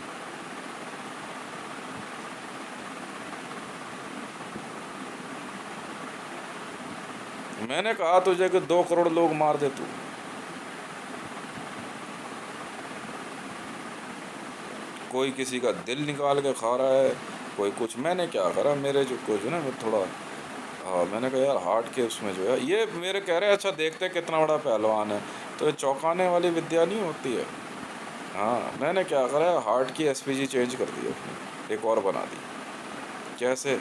मैंने कहा तुझे कि 2 करोड़ लोग मार दे तू, कोई किसी का दिल निकाल के खा रहा है, कोई कुछ। मैंने क्या करा, मेरे जो कुछ ना मैं थोड़ा, हाँ मैंने कहा यार हार्ट के उसमें जो है, ये मेरे कह रहे हैं अच्छा देखते हैं कितना बड़ा पहलवान है, तो ये चौंकाने वाली विद्या नहीं होती है। हाँ मैंने क्या करा, हार्ट की एसपीजी चेंज कर दी अपनी, एक और बना दी। कैसे?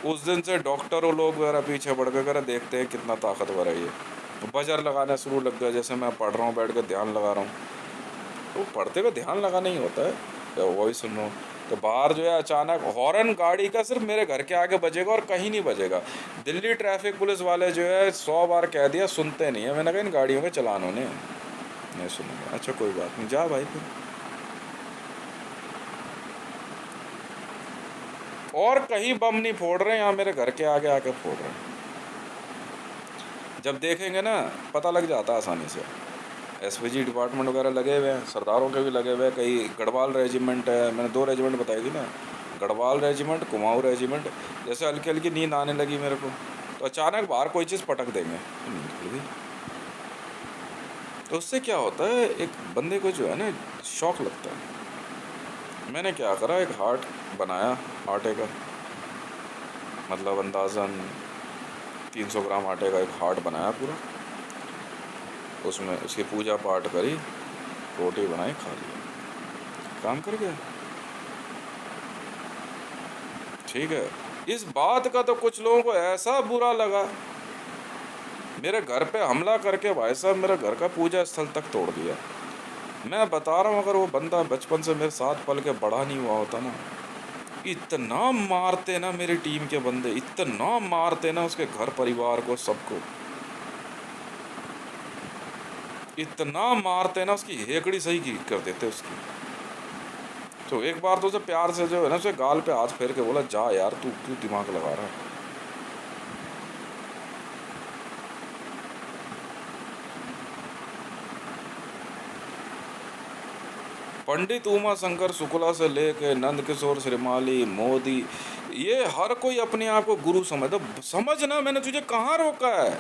उस दिन से डॉक्टरों लोग वगैरह पीछे पड़ गए, करे देखते हैं कितना ताकतवर है ये, तो बजर लगाना शुरू लग गया। जैसे मैं पढ़ रहा हूँ बैठ कर ध्यान लगा रहा हूँ, तो पढ़ते हुए ध्यान लगाना ही होता है, या वही सुन रहा हूँ, तो बाहर जो है अचानक हॉर्न गाड़ी का सिर्फ मेरे घर के आगे बजेगा और कहीं नहीं बजेगा। दिल्ली ट्रैफिक पुलिस वाले जो है 100 बार कह दिया, सुनते नहीं है। मैंने कहा इन गाड़ियों के चलान होने, नहीं सुनेंगे। अच्छा कोई बात नहीं, जा भाई फिर। और कहीं बम नहीं फोड़ रहे, यहाँ मेरे घर के आगे आके फोड़ रहे हैं। जब देखेंगे ना पता लग जाता है आसानी से। एसपीजी डिपार्टमेंट वगैरह लगे हुए हैं, सरदारों के भी लगे हुए हैं, कई गढ़वाल रेजिमेंट है, मैंने 2 रेजिमेंट बताई थी ना, गढ़वाल रेजिमेंट, कुमाऊँ रेजिमेंट। जैसे हल्की हल्की नींद आने लगी मेरे को, तो अचानक बाहर कोई चीज़ पटक देंगे, तो नींद खुल गई। तो उससे क्या होता है, एक बंदे को जो है ना शौक लगता है। मैंने क्या करा, एक हार्ट बनाया आटे का, मतलब अंदाज़न 300 ग्राम आटे का एक हार्ट बनाया पूरा, उसमें उसकी पूजा पाठ करी, रोटी बनाई, खा लिया, काम कर गया। ठीक है, इस बात का तो कुछ लोगों को ऐसा बुरा लगा, मेरे घर पे हमला करके भाई साहब मेरे घर का पूजा स्थल तक तोड़ दिया। मैं बता रहा हूँ, अगर वो बंदा बचपन से मेरे साथ पल के बड़ा नहीं हुआ होता ना, इतना मारते ना मेरी टीम के बंदे, इतना मारते ना उसके घर परिवार को, सबको। इतना मारते ना, उसकी हेकड़ी सही की कर देते उसकी। तो एक बार तो उसे प्यार से जो है ना, उसे गाल पे हाथ फेर के बोला, जा यार तू क्यों दिमाग लगा रहा है। पंडित उमा शंकर शुक्ला से लेके नंद किशोर श्रीमाली मोदी, ये हर कोई अपने आप को गुरु समझ। तो समझना, मैंने तुझे कहाँ रोका है।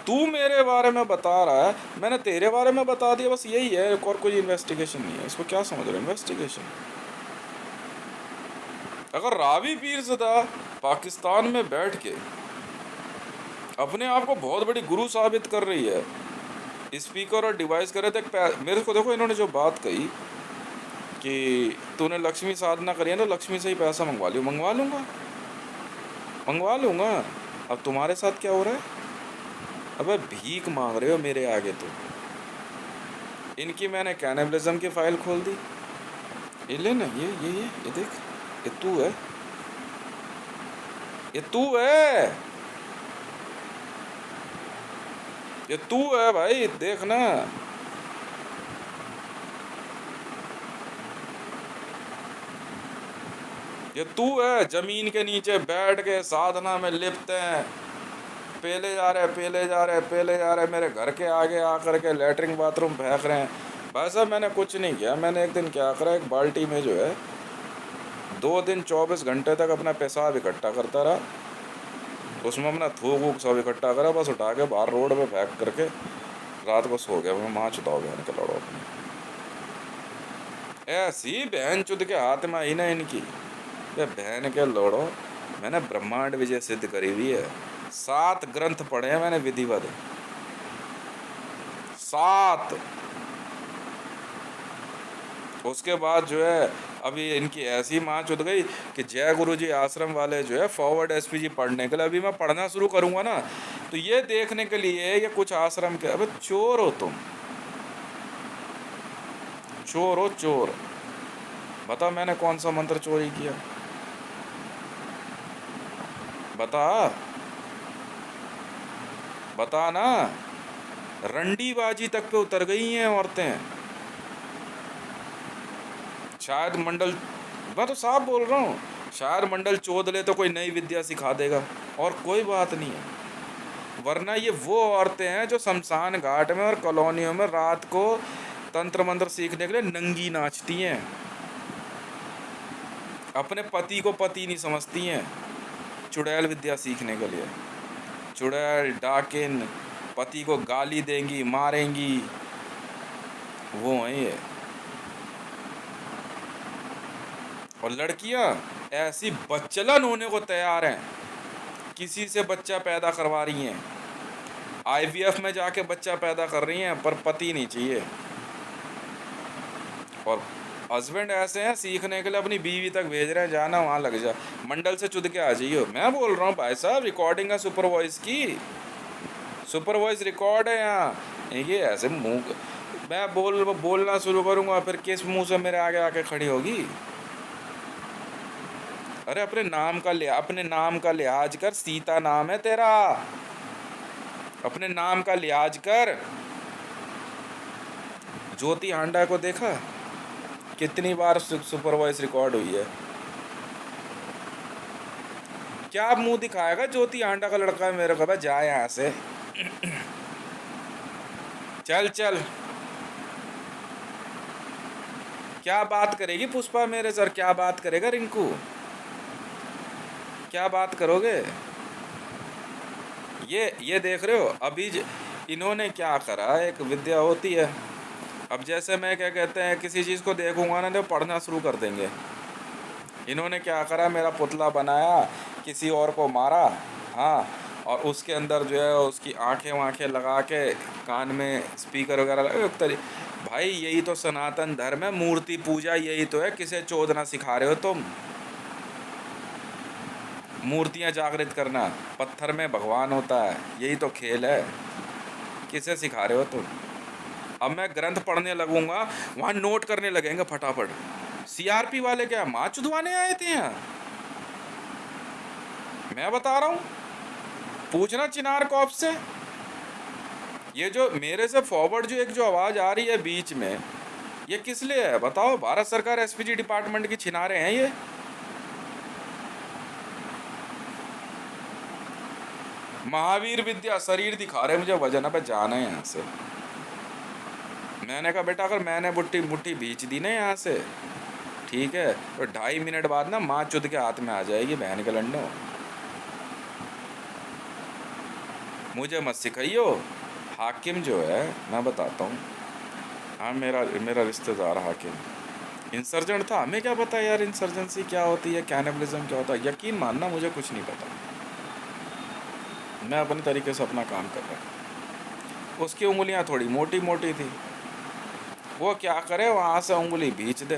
तू मेरे बारे में बता रहा है, मैंने तेरे बारे में बता दिया, बस यही है, और कोई इन्वेस्टिगेशन नहीं है। इसको क्या समझ रहे हो इन्वेस्टिगेशन। अगर रावी पीरज़ादा पाकिस्तान में बैठ के अपने आप को बहुत बड़ी गुरु साबित कर रही है, स्पीकर और डिवाइस कर रहे थे, मेरे को देखो इन्होंने जो बात कही कि तूने लक्ष्मी साधना करी है तो लक्ष्मी से ही पैसा मंगवा लियो। मंगवा लूँगा, मंगवा लूँगा। अब तुम्हारे साथ क्या हो रहा है, अबे भीख मांग रहे हो मेरे आगे। तो इनकी मैंने कैनिबलिज्म की फाइल खोल दी। ये ले ना, ये देख, ये तू है, ये तू है, ये तू है भाई, देखना। ये तू है, जमीन के नीचे बैठ के साधना में लिप्त हैं, पेले जा रहे, पेले जा रहे, पेले जा रहे, मेरे घर के आगे आकर के लेटरिन बाथरूम फेंक रहे हैं। भाई साहब मैंने कुछ नहीं किया। मैंने एक दिन क्या करा, एक बाल्टी में जो है 2 दिन 24 घंटे तक अपना पेशाब इकट्ठा करता रहा, उसमें अपना थूक वूक सब इकट्ठा करा, बस उठा के बाहर रोड पे फेंक करके रात को सो गया। मैं माँ चुताओ बहन के लड़ो अपने। ऐसी बहन चुद के हाथ में आई ना इनकी, ये बहन के लड़ो। मैंने ब्रह्मांड विजय सिद्ध करी हुई है, 7 ग्रंथ पढ़े हैं मैंने विधिवत, 7। उसके बाद जो है अभी इनकी ऐसी माँ चुद गई कि जय गुरु जी आश्रम वाले जो है फॉरवर्ड एसपीजी पढ़ने के लिए, अभी मैं पढ़ना शुरू करूँगा ना तो ये देखने के लिए ये कुछ आश्रम के, अबे चोर हो तुम, चोर हो चोर। बता मैंने कौन सा मंत्र चोरी किया, बता, बता ना। रंडीबाजी तक पे उतर गई हैं औरतें। शायद मंडल, मैं तो साफ बोल रहा हूँ, शायद मंडल चोद ले तो कोई नई विद्या सिखा देगा, और कोई बात नहीं है। वरना ये वो औरतें हैं जो शमशान घाट में और कॉलोनियों में रात को तंत्र मंत्र सीखने के लिए नंगी नाचती हैं, अपने पति को पति नहीं समझती हैं, चुड़ैल विद्या सीखने के लिए। चुड़ैल डाकिन पति को गाली देंगी, मारेंगी, वो हैं ये। और लड़कियां ऐसी बच्चलन होने को तैयार हैं, किसी से बच्चा पैदा करवा रही हैं, आईवीएफ में जाके बच्चा पैदा कर रही हैं, पर पति नहीं चाहिए। और हस्बैंड ऐसे हैं सीखने के लिए अपनी बीवी तक भेज रहे हैं, जाना वहाँ लग जा, मंडल से चुद के आ जाइए। मैं बोल रहा हूँ भाई साहब, रिकॉर्डिंग है सुपर वॉइस की, सुपर वॉइस रिकॉर्ड है यहाँ। ये ऐसे मुँह, मैं बोलना शुरू करूँगा फिर किस मुँह से मेरे आगे आके खड़ी होगी। अरे अपने नाम का लिहाज कर, सीता नाम है तेरा, अपने नाम का लिहाज कर। ज्योति हांडा को देखा कितनी बार सुपर वॉइस रिकॉर्ड हुई है। क्या मुंह दिखाएगा ज्योति हांडा का लड़का मेरे को, जा यहाँ से चल चल। क्या बात करेगी पुष्पा मेरे सर, क्या बात करेगा रिंकू, क्या बात करोगे। ये देख रहे हो अभी इन्होंने क्या करा, एक विद्या होती है। अब जैसे मैं क्या कहते हैं, किसी चीज़ को देखूंगा ना तो पढ़ना शुरू कर देंगे। इन्होंने क्या करा, मेरा पुतला बनाया, किसी और को मारा, हाँ, और उसके अंदर जो है उसकी आंखें लगा के कान में स्पीकर वगैरह लगा। भाई यही तो सनातन धर्म है, मूर्ति पूजा यही तो है। किसे चोदना सिखा रहे हो तुम, मूर्तियां जागृत करना, पत्थर में भगवान होता है, यही तो खेल है। किसे सिखा रहे हो तुम। अब मैं ग्रंथ पढ़ने लगूंगा, वहाँ नोट करने लगेंगे फटाफट। सीआरपी वाले क्या माँ चुदवाने आए थे यहाँ, मैं बता रहा हूँ। पूछना चिनार कॉप से, ये जो मेरे से फॉरवर्ड जो एक जो आवाज़ आ रही है बीच में, ये किस लिए है बताओ? भारत सरकार एसपीजी डिपार्टमेंट की छिनारे हैं ये। महावीर विद्या शरीर दिखा रहे मुझे, वजन पे जाना है यहाँ से। मैंने कहा बेटा अगर मैंने मुट्ठी मुट्ठी भींच दी ना यहाँ से, ठीक है, तो 2.5 मिनट बाद ना माँ चुद के हाथ में आ जाएगी बहन के लंडो। मुझे मत सिखाइयो। हाकिम जो है मैं बताता हूँ, हाँ मेरा मेरा रिश्तेदार हाकिम इंसर्जेंट था। हमें क्या पता यार इंसर्जेंसी क्या होती है, कैनिबलिज्म क्या होता है। यकीन मानना मुझे कुछ नहीं पता, मैं अपने तरीके से अपना काम कर रहा। उसकी उंगलियां थोड़ी मोटी मोटी थी, वो क्या करे वहाँ से उंगली भींच दे।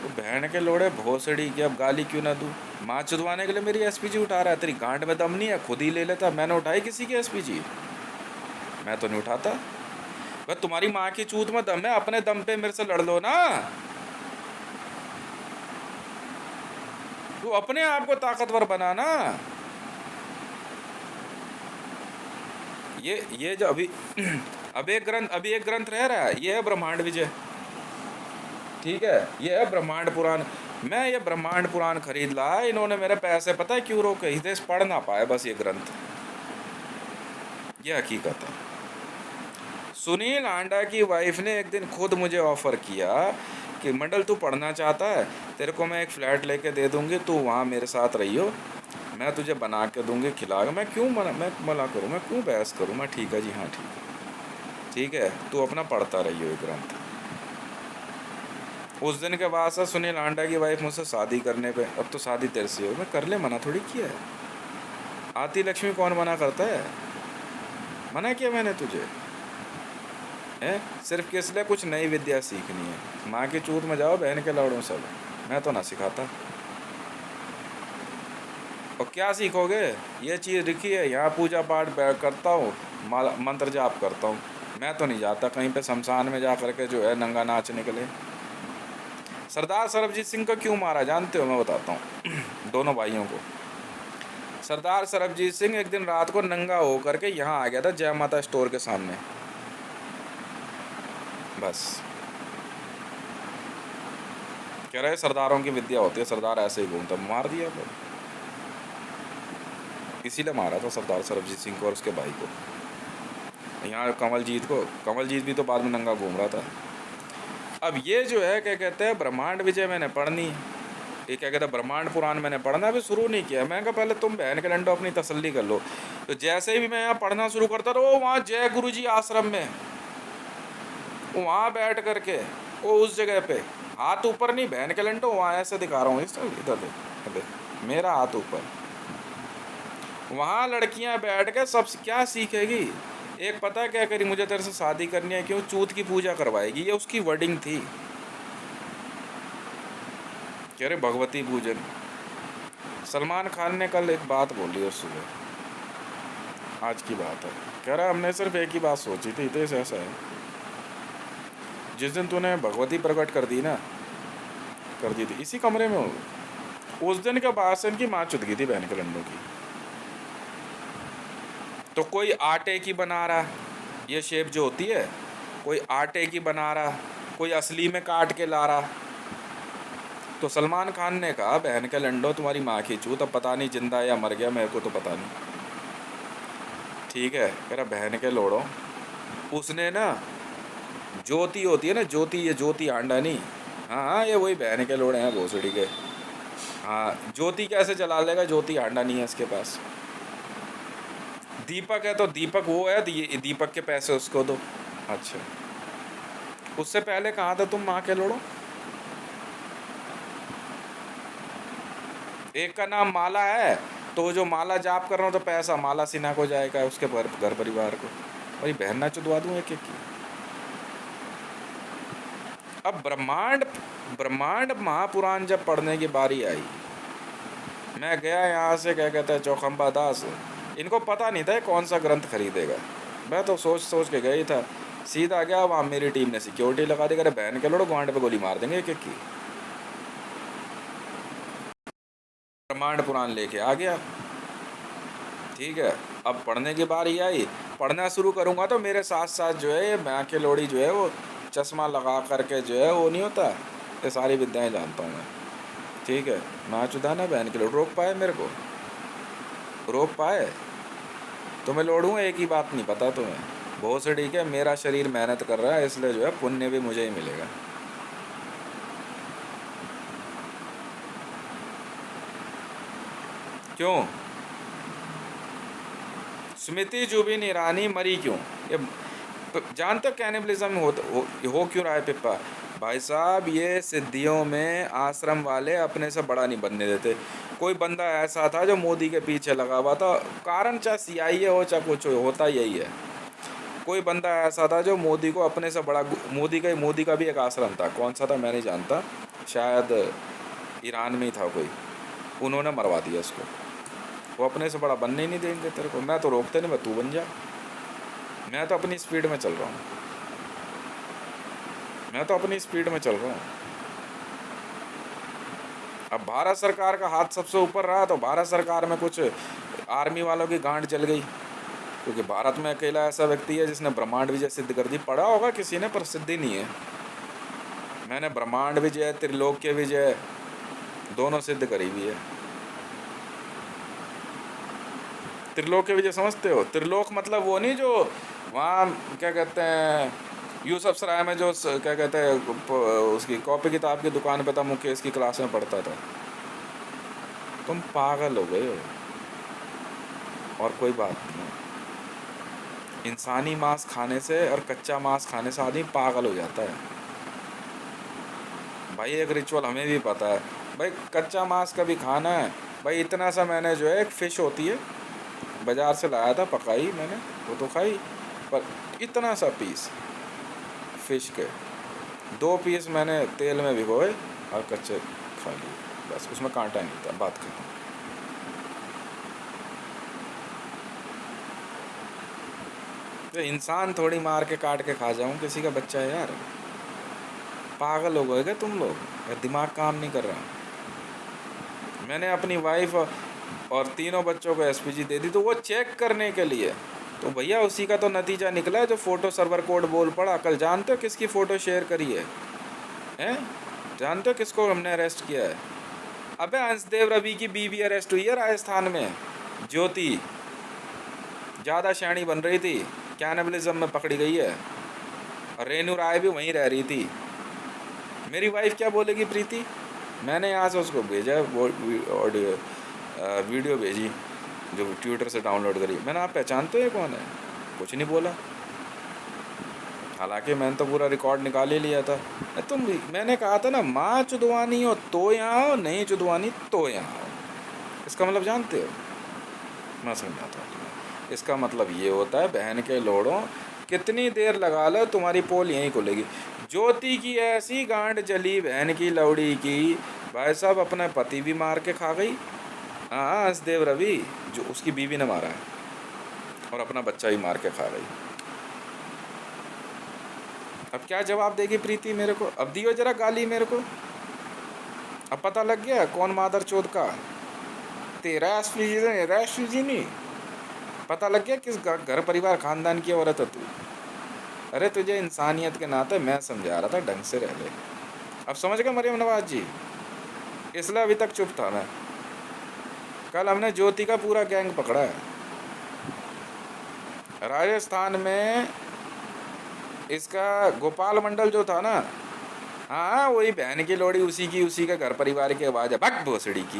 तो बहन के लोड़े भोसड़ी की अब गाली क्यों ना दूँ? माँ चुदवाने के लिए मेरी एसपीजी उठा रहा है? तेरी गांड में दम नहीं है? खुद ही ले लेता। मैंने उठाई किसी की एसपीजी? मैं तो नहीं उठाता। वह तुम्हारी माँ की चूत में दम है, अपने दम पे मेरे से लड़ लो ना। तू अपने आप को ताकतवर बनाना। ये जो अभी अभी एक ग्रंथ रह रहा है, ये है ब्रह्मांड विजय, ठीक है, ये है ब्रह्मांड पुराण। मैं ये ब्रह्मांड पुराण खरीद ला, इन्होंने मेरे पैसे पता है क्यों रोके? हितेश पढ़ ना पाए बस ये ग्रंथ, ये हकीकत है। सुनील आंडा की वाइफ ने एक दिन खुद मुझे ऑफर किया कि मंडल तू पढ़ना चाहता है, तेरे को मैं एक फ्लैट लेके दे दूंगी, तू वहाँ मेरे साथ रहियो, मैं तुझे बना के दूंगी, खिला के। मैं क्यों मना करूँ, मैं क्यों बहस करूँ? मैं ठीक है जी, हाँ ठीक है, ठीक है, तू अपना पढ़ता रहियो ये ग्रंथ। उस दिन के बाद से सुनील आंडा की वाइफ मुझसे शादी करने पे, अब तो शादी तेरे से हो, मैं कर ले, मना थोड़ी किया है। आती लक्ष्मी कौन मना करता है? मना किया मैंने तुझे है? सिर्फ किस लिए? कुछ नई विद्या सीखनी है। माँ की चूत में जाओ बहन के लौड़ों सब, मैं तो ना सिखाता। और क्या सीखोगे? ये चीज़ लिखी है, यहाँ पूजा पाठ करता हूँ, मंत्र जाप करता हूँ, मैं तो नहीं जाता कहीं पे शमशान में जा करके जो है नंगा नाच निकले। सरदार सरबजीत सिंह को क्यों मारा जानते हो? मैं बताता हूँ दोनों भाइयों को। सरदार सरबजीत सिंह एक दिन रात को नंगा हो करके यहाँ आ गया था जय माता स्टोर के सामने, बस कह रहे सरदारों की विद्या होती है, सरदार ऐसे ही घूमता, मार दिया फिर। इसीलिए मारा था सरदार सरबजीत सिंह को और उसके भाई को। यहाँ कमलजीत भी तो बाद में नंगा घूम रहा था। अब ये जो है क्या कहते हैं ब्रह्मांड विजय मैंने पढ़नी, ये क्या कहते हैं ब्रह्मांड पुराण मैंने पढ़ना अभी शुरू नहीं किया। मैं कहा पहले तुम बहन के लंडो अपनी तसल्ली कर लो। तो जैसे ही भी मैं यहाँ पढ़ना शुरू करता रहो, वहाँ जय गुरु जी आश्रम में, वहाँ बैठ करके वो उस जगह पे हाथ ऊपर नहीं, बहन के लंडो वहाँ ऐसे दिखा रहा हूँ, इस इधर देख, मेरा हाथ ऊपर, वहाँ लड़कियाँ बैठ के सब क्या सीखेगी? एक पता है क्या करी? मुझे तेरे से शादी करनी है, क्यों? चूत की पूजा करवाएगी, ये उसकी वर्डिंग थी। कह रहे भगवती पूजन। सलमान खान ने कल एक बात बोली उस सुबह, आज की बात है, कह रहा हमने सिर्फ एक ही बात सोची थी, तो ऐसा है जिस दिन तूने भगवती प्रकट कर दी ना, कर दी थी इसी कमरे में हो, उस दिन के बाद से इनकी माँ चुद गई थी बहन के लंडों की। तो कोई आटे की बना रहा, ये शेप जो होती है, कोई आटे की बना रहा, कोई असली में काट के ला रहा। तो सलमान खान ने कहा बहन के लंडो तुम्हारी माँ की चूत, अब पता नहीं जिंदा या मर गया, मेरे को तो पता नहीं, ठीक है, कह रहा बहन के लोड़ो। उसने ना ज्योति होती है ना, ज्योति, ये ज्योति आंडा नहीं, हाँ हाँ ये वही बहन के लोड़े हैं भोसड़ी के। हाँ ज्योति कैसे जला लेगा? ज्योति आंडा नहीं है इसके पास। दीपक है तो दीपक वो है, दीपक के पैसे उसको दो। अच्छा, उससे पहले कहाँ था तुम माँ के लोड़ो? एक का नाम माला है, तो जो माला जाप कर रहा हूँ तो पैसा माला सिन्हा को जाएगा, उसके घर परिवार को। भाई बहन ना चुदवा दूँ एक एक की। अब ब्रह्मांड महापुराण जब पढ़ने की बारी आई, मैं गया यहाँ से क्या कहते हैं चौखंबा दास, इनको पता नहीं था कौन सा ग्रंथ खरीदेगा। मैं तो सोच के गई था, सीधा गया वहाँ, मेरी टीम ने सिक्योरिटी लगा दी, करे बहन के लोड़ो गांड पे गोली मार देंगे एक एक की। ब्रह्मांड पुराण लेके आ गया, ठीक है। अब पढ़ने की बारी आई, पढ़ना शुरू करूँगा तो मेरे साथ साथ जो है ये मैं के लोड़ी जो है वो चश्मा लगा करके जो है वो नहीं होता, ये सारी विद्याएं जानता हूँ मैं। ठीक है, मैं चुदाना बहन के लोड़ रोक पाए, मेरे को रोक पाए? तुम्हें लोड़ूँ एक ही बात नहीं पता तुम्हें, बहुत से ठीक है मेरा शरीर मेहनत कर रहा है इसलिए जो है पुण्य भी मुझे ही मिलेगा। क्यों स्मृति जुबिन ईरानी मरी क्यों? ये जानते हो कैनिबलिज्म हो क्यों रहा है पिप्पा? भाई साहब ये सिद्धियों में आश्रम वाले अपने से बड़ा नहीं बनने देते। कोई बंदा ऐसा था जो मोदी के पीछे लगा हुआ था, कारण चाहे CIA हो चाहे कुछ हो, होता यही है। कोई बंदा ऐसा था जो मोदी को अपने से बड़ा, मोदी का भी एक आश्रम था, कौन सा था मैं नहीं जानता, शायद ईरान में ही था कोई, उन्होंने मरवा दिया उसको। वो अपने से बड़ा बनने ही नहीं देंगे तेरे को। मैं तो रोकते नहीं, मैं तू बन जा, मैं तो अपनी स्पीड में चल रहा हूँ, मैं तो अपनी स्पीड में चल रहा हूँ। अब भारत सरकार का हाथ सबसे ऊपर रहा तो भारत सरकार में कुछ आर्मी वालों की गांड जल गई, क्योंकि भारत में अकेला ऐसा व्यक्ति है जिसने ब्रह्मांड विजय सिद्ध कर दी। पढ़ा होगा किसी ने, पर सिद्धि नहीं है। मैंने ब्रह्मांड विजय त्रिलोक्य विजय दोनों सिद्ध करी हुई है। त्रिलोक्य विजय समझते हो? त्रिलोक मतलब वो नहीं जो वहाँ क्या कहते हैं यूसुफ सराय में जो क्या कहते हैं उसकी कॉपी किताब की दुकान पे था, मुकेश की क्लास में पढ़ता था। तुम पागल हो गए हो, और कोई बात नहीं। इंसानी मांस खाने से और कच्चा मांस खाने से आदमी पागल हो जाता है भाई। एक रिचुअल हमें भी पता है भाई, कच्चा मांस कभी खाना है भाई। इतना सा मैंने जो है एक फ़िश होती है बाज़ार से लाया था, पकाई मैंने, वो तो खाई, पर इतना सा पीस फ़िश के 2 पीस मैंने तेल में भिगोए और कच्चे खा लिए, बस उसमें कांटा नहीं था, बात खत्म। तो इंसान थोड़ी मार के काट के खा जाऊं किसी का बच्चा है यार? पागल हो गए क्या तुम लोग? दिमाग काम नहीं कर रहा। मैंने अपनी वाइफ और तीनों बच्चों को SPG दे दी, तो वो चेक करने के लिए, तो भैया उसी का तो नतीजा निकला है जो फ़ोटो सर्वर कोड बोल पड़ा। कल जानते हो किसकी फ़ोटो शेयर करी है? हैं? जानते हो किसको हमने अरेस्ट किया है? अबे हंसदेव रवि की बीवी अरेस्ट हुई है राजस्थान में। ज्योति ज़्यादा शैणी बन रही थी, कैनिबलिज्म में पकड़ी गई है, और रेनू राय भी वहीं रह रही थी। मेरी वाइफ क्या बोलेगी प्रीति? मैंने यहाँ से उसको भेजा वो ऑडियो वीडियो भेजी जो ट्विटर से डाउनलोड करी। मैंने, आप पहचानते हो ये कौन है? कुछ नहीं बोला, हालांकि मैंने तो पूरा रिकॉर्ड निकाल ही लिया था। तुम, मैंने कहा था ना, माँ चुदवानी हो तो यहाँ हो, नहीं चुदवानी तो यहाँ हो। इसका मतलब जानते हो? मैं समझाता हूँ। इसका मतलब ये होता है, बहन के लोड़ों कितनी देर लगा लो तुम्हारी पोल यहीं खुलेगी। ज्योति की ऐसी गांड जली बहन की लौड़ी की, भाई साहब अपना पति भी मार के खा गई। हाँ, हंसदेव रवि जो उसकी बीवी ने मारा है, और अपना बच्चा भी मार के खा गई। अब क्या जवाब देगी प्रीति मेरे को? अब दियो जरा गाली मेरे को। अब पता लग गया कौन मादर चोद का? तेरा SPG नहीं पता लग गया किस घर परिवार खानदान की औरत है तू? अरे तुझे इंसानियत के नाते मैं समझा रहा था, ढंग से रह ले। अब समझ गए मरियम नवाज जी? इसलिए अभी तक चुप था मैं। कल हमने ज्योति का पूरा गैंग पकड़ा है राजस्थान में। इसका गोपाल मंडल जो था ना, हाँ वही बहन की लोड़ी, उसी के घर परिवार की आवाज़ है। भग भोसड़ी की,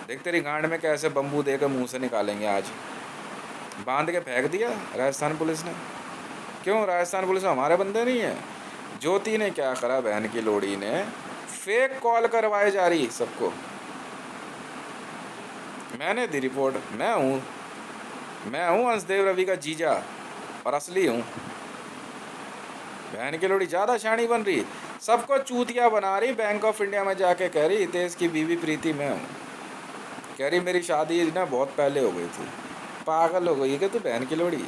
देख तेरी गांड में कैसे बम्बू दे के मुँह से निकालेंगे आज। बांध के फेंक दिया राजस्थान पुलिस ने। क्यों? राजस्थान पुलिस में हमारे बंदे नहीं है? ज्योति ने क्या करा, बहन की लोड़ी ने फेक कॉल करवाए जा रही सबको। मैंने दी रिपोर्ट। मैं हूँ हंसदेव रवि का जीजा, और असली हूँ। बहन की लोड़ी ज़्यादा शानी बन रही, सबको चूतिया बना रही। बैंक ऑफ इंडिया में जाके कह रही हितेश की बीवी प्रीति मैं हूँ। कह रही मेरी शादी ना बहुत पहले हो गई थी। पागल हो गई क्या तू बहन की लोड़ी?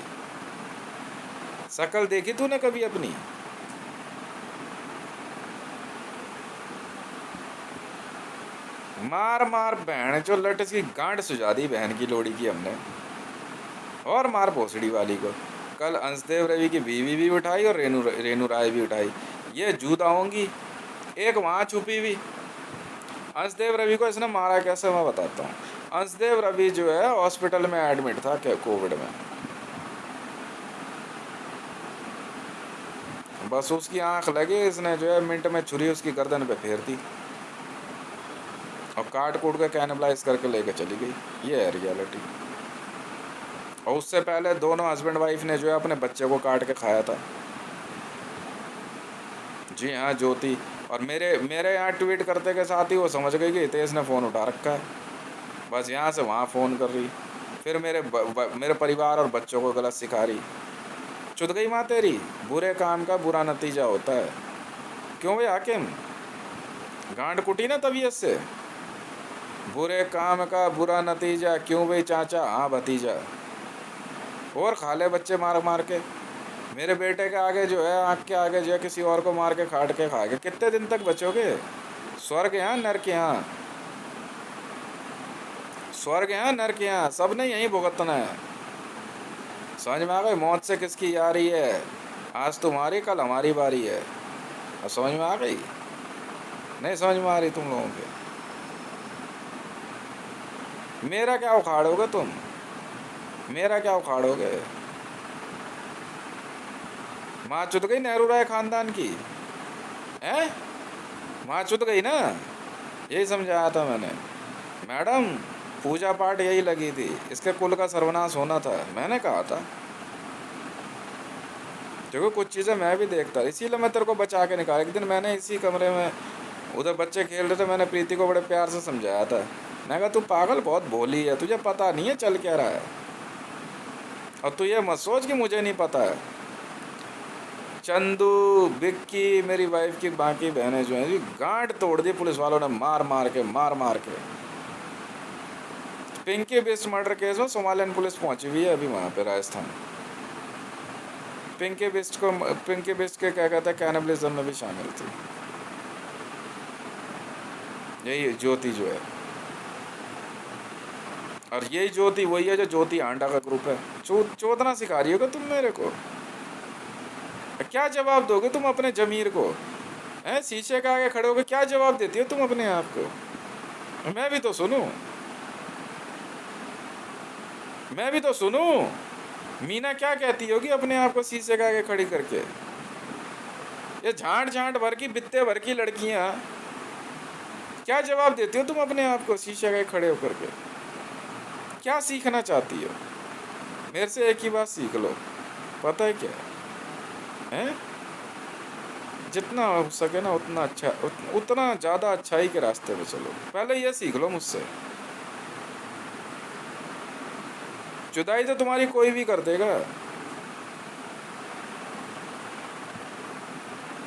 शक्ल देखी तूने कभी अपनी? मार मार बहन जो लट इसकी गांड सुझा दी बहन की लोड़ी की हमने। और मार भोसड़ी वाली को। कल अंशदेव रवि की बीवी भी उठाई और रेणु राय भी उठाई। ये जूदाओंगी एक वहाँ छुपी हुई। अंशदेव रवि को इसने मारा कैसे मैं बताता हूँ। अंशदेव रवि जो है हॉस्पिटल में एडमिट था कोविड में। बस उसकी आंख लगी, इसने जो है मिनट में छुरी उसकी गर्दन पे फेर दी और काट कूट के कैनिबलाइज करके लेके चली गई। ये है रियलिटी। और उससे पहले दोनों हस्बैंड वाइफ ने जो है अपने बच्चे को काट के खाया था। जी हाँ ज्योति। और मेरे यहाँ ट्वीट करते के साथ ही वो समझ गई कि हितेश ने फ़ोन उठा रखा है, बस यहाँ से वहाँ फ़ोन कर रही, फिर मेरे परिवार और बच्चों को गलत सिखा रही। चुद गई माँ तेरी, बुरे काम का बुरा नतीजा होता है। क्यों भाई हाकिम, गांड कुटी ना तबीयत से। बुरे काम का बुरा नतीजा क्यों भाई चाचा, हाँ भतीजा। और खा ले बच्चे मार मार के। मेरे बेटे के आगे जो है, आँख के आगे जो है किसी और को मार के खाट के खा के कितने दिन तक बचोगे। स्वर्ग यहाँ नर्क यहाँ, स्वर्ग यहाँ नर्क यहाँ, सब ने यहीं भुगतना है। समझ में आ गई मौत से किसकी यारी है। आज तुम्हारी कल हमारी बारी है। और समझ में आ गई, नहीं समझ में आ रही तुम लोगों के। मेरा क्या उखाड़ोगे तुम, मेरा क्या उखाड़ोगे। माँ चुत गई नेहरू राय खानदान की है, माँ चुत गई ना। यही समझाया था मैंने, मैडम पूजा पाठ यही लगी थी, इसके कुल का सर्वनाश होना था, मैंने कहा था। क्योंकि कुछ चीज़ें मैं भी देखता, इसीलिए मैं तेरे को बचा के निकाला। एक दिन मैंने इसी कमरे में, उधर बच्चे खेल रहे थे, मैंने प्रीति को बड़े प्यार से समझाया था। मैं कहा तू पागल बहुत भोली है, तुझे पता नहीं है चल क्या रहा है। और तू ये मत सोच कि मुझे नहीं पता है। चंदू, विक्की, मेरी वाइफ की बाकी बहनें जो हैं गांठ तोड़ दी पुलिस वालों ने मार मार के। पिंकी बिस्ट मर्डर केस में सोमालियन पुलिस पहुंची हुई है अभी वहाँ पे राजस्थान। पिंकी बिस्ट के क्या कहते हैं कैनिबलिज्म में भी शामिल थी। यही ज्योति जो है, और यही ज्योति वही है जो ज्योति आंडा का ग्रुप है। चोदना सिखा रही होगा तुम मेरे को। क्या जवाब दोगे तुम अपने जमीर को, हैं? शीशे के आगे खड़े होकर क्या जवाब देती हो तुम अपने आप को। मैं भी तो सुनूं, मीना क्या कहती होगी अपने आप को शीशे के आगे खड़ी करके। ये झांट भर की बित्ते भर की लड़कियां क्या जवाब देती हो तुम अपने आप को शीशे के आगे खड़े होकर के। क्या सीखना चाहती हो मेरे से, एक ही बात सीख लो, पता है क्या है, जितना हो सके ना उतना अच्छा, उतना ज़्यादा अच्छाई के रास्ते पे चलो। पहले ये सीख लो मुझसे। जुदाई तो तुम्हारी कोई भी कर देगा,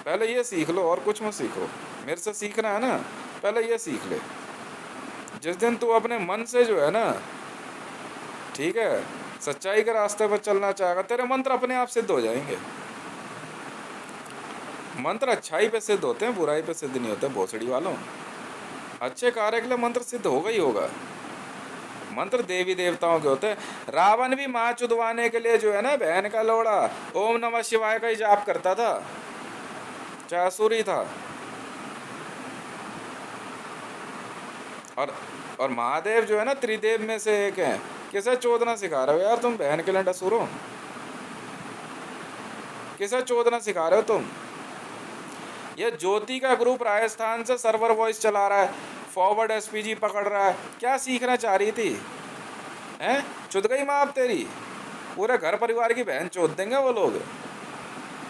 पहले ये सीख लो और कुछ मत सीखो। मेरे से सीखना है ना, पहले ये सीख ले। जिस दिन तू अपने मन से जो है ना, ठीक है, सच्चाई के रास्ते पर चलना चाहेगा, तेरे मंत्र अपने आप सिद्ध हो जाएंगे। मंत्र अच्छाई पे सिद्ध होते हैं, बुराई पे सिद्ध नहीं होते भोसड़ी वालों। अच्छे कार्य के लिए मंत्र सिद्ध होगा ही होगा। मंत्र देवी देवताओं के होते हैं। रावण भी माँ चुदवाने के लिए जो है ना, बहन का लोड़ा ओम नमः शिवाय का ही जाप करता था, चाहे असुर ही था। और महादेव जो है ना, त्रिदेव में से एक है। किसे चोदना सिखा रहे हो यार तुम, बहन के लंड असुरों, किसे चोदना सिखा रहे हो तुम। ये ज्योति का ग्रुप राजस्थान से सर्वर वॉइस चला रहा है, फॉरवर्ड एसपीजी पकड़ रहा है। क्या सीखना चाह रही थी, हैं? चुद गई माँ अब तेरी, पूरे घर परिवार की बहन चोद देंगे वो लोग।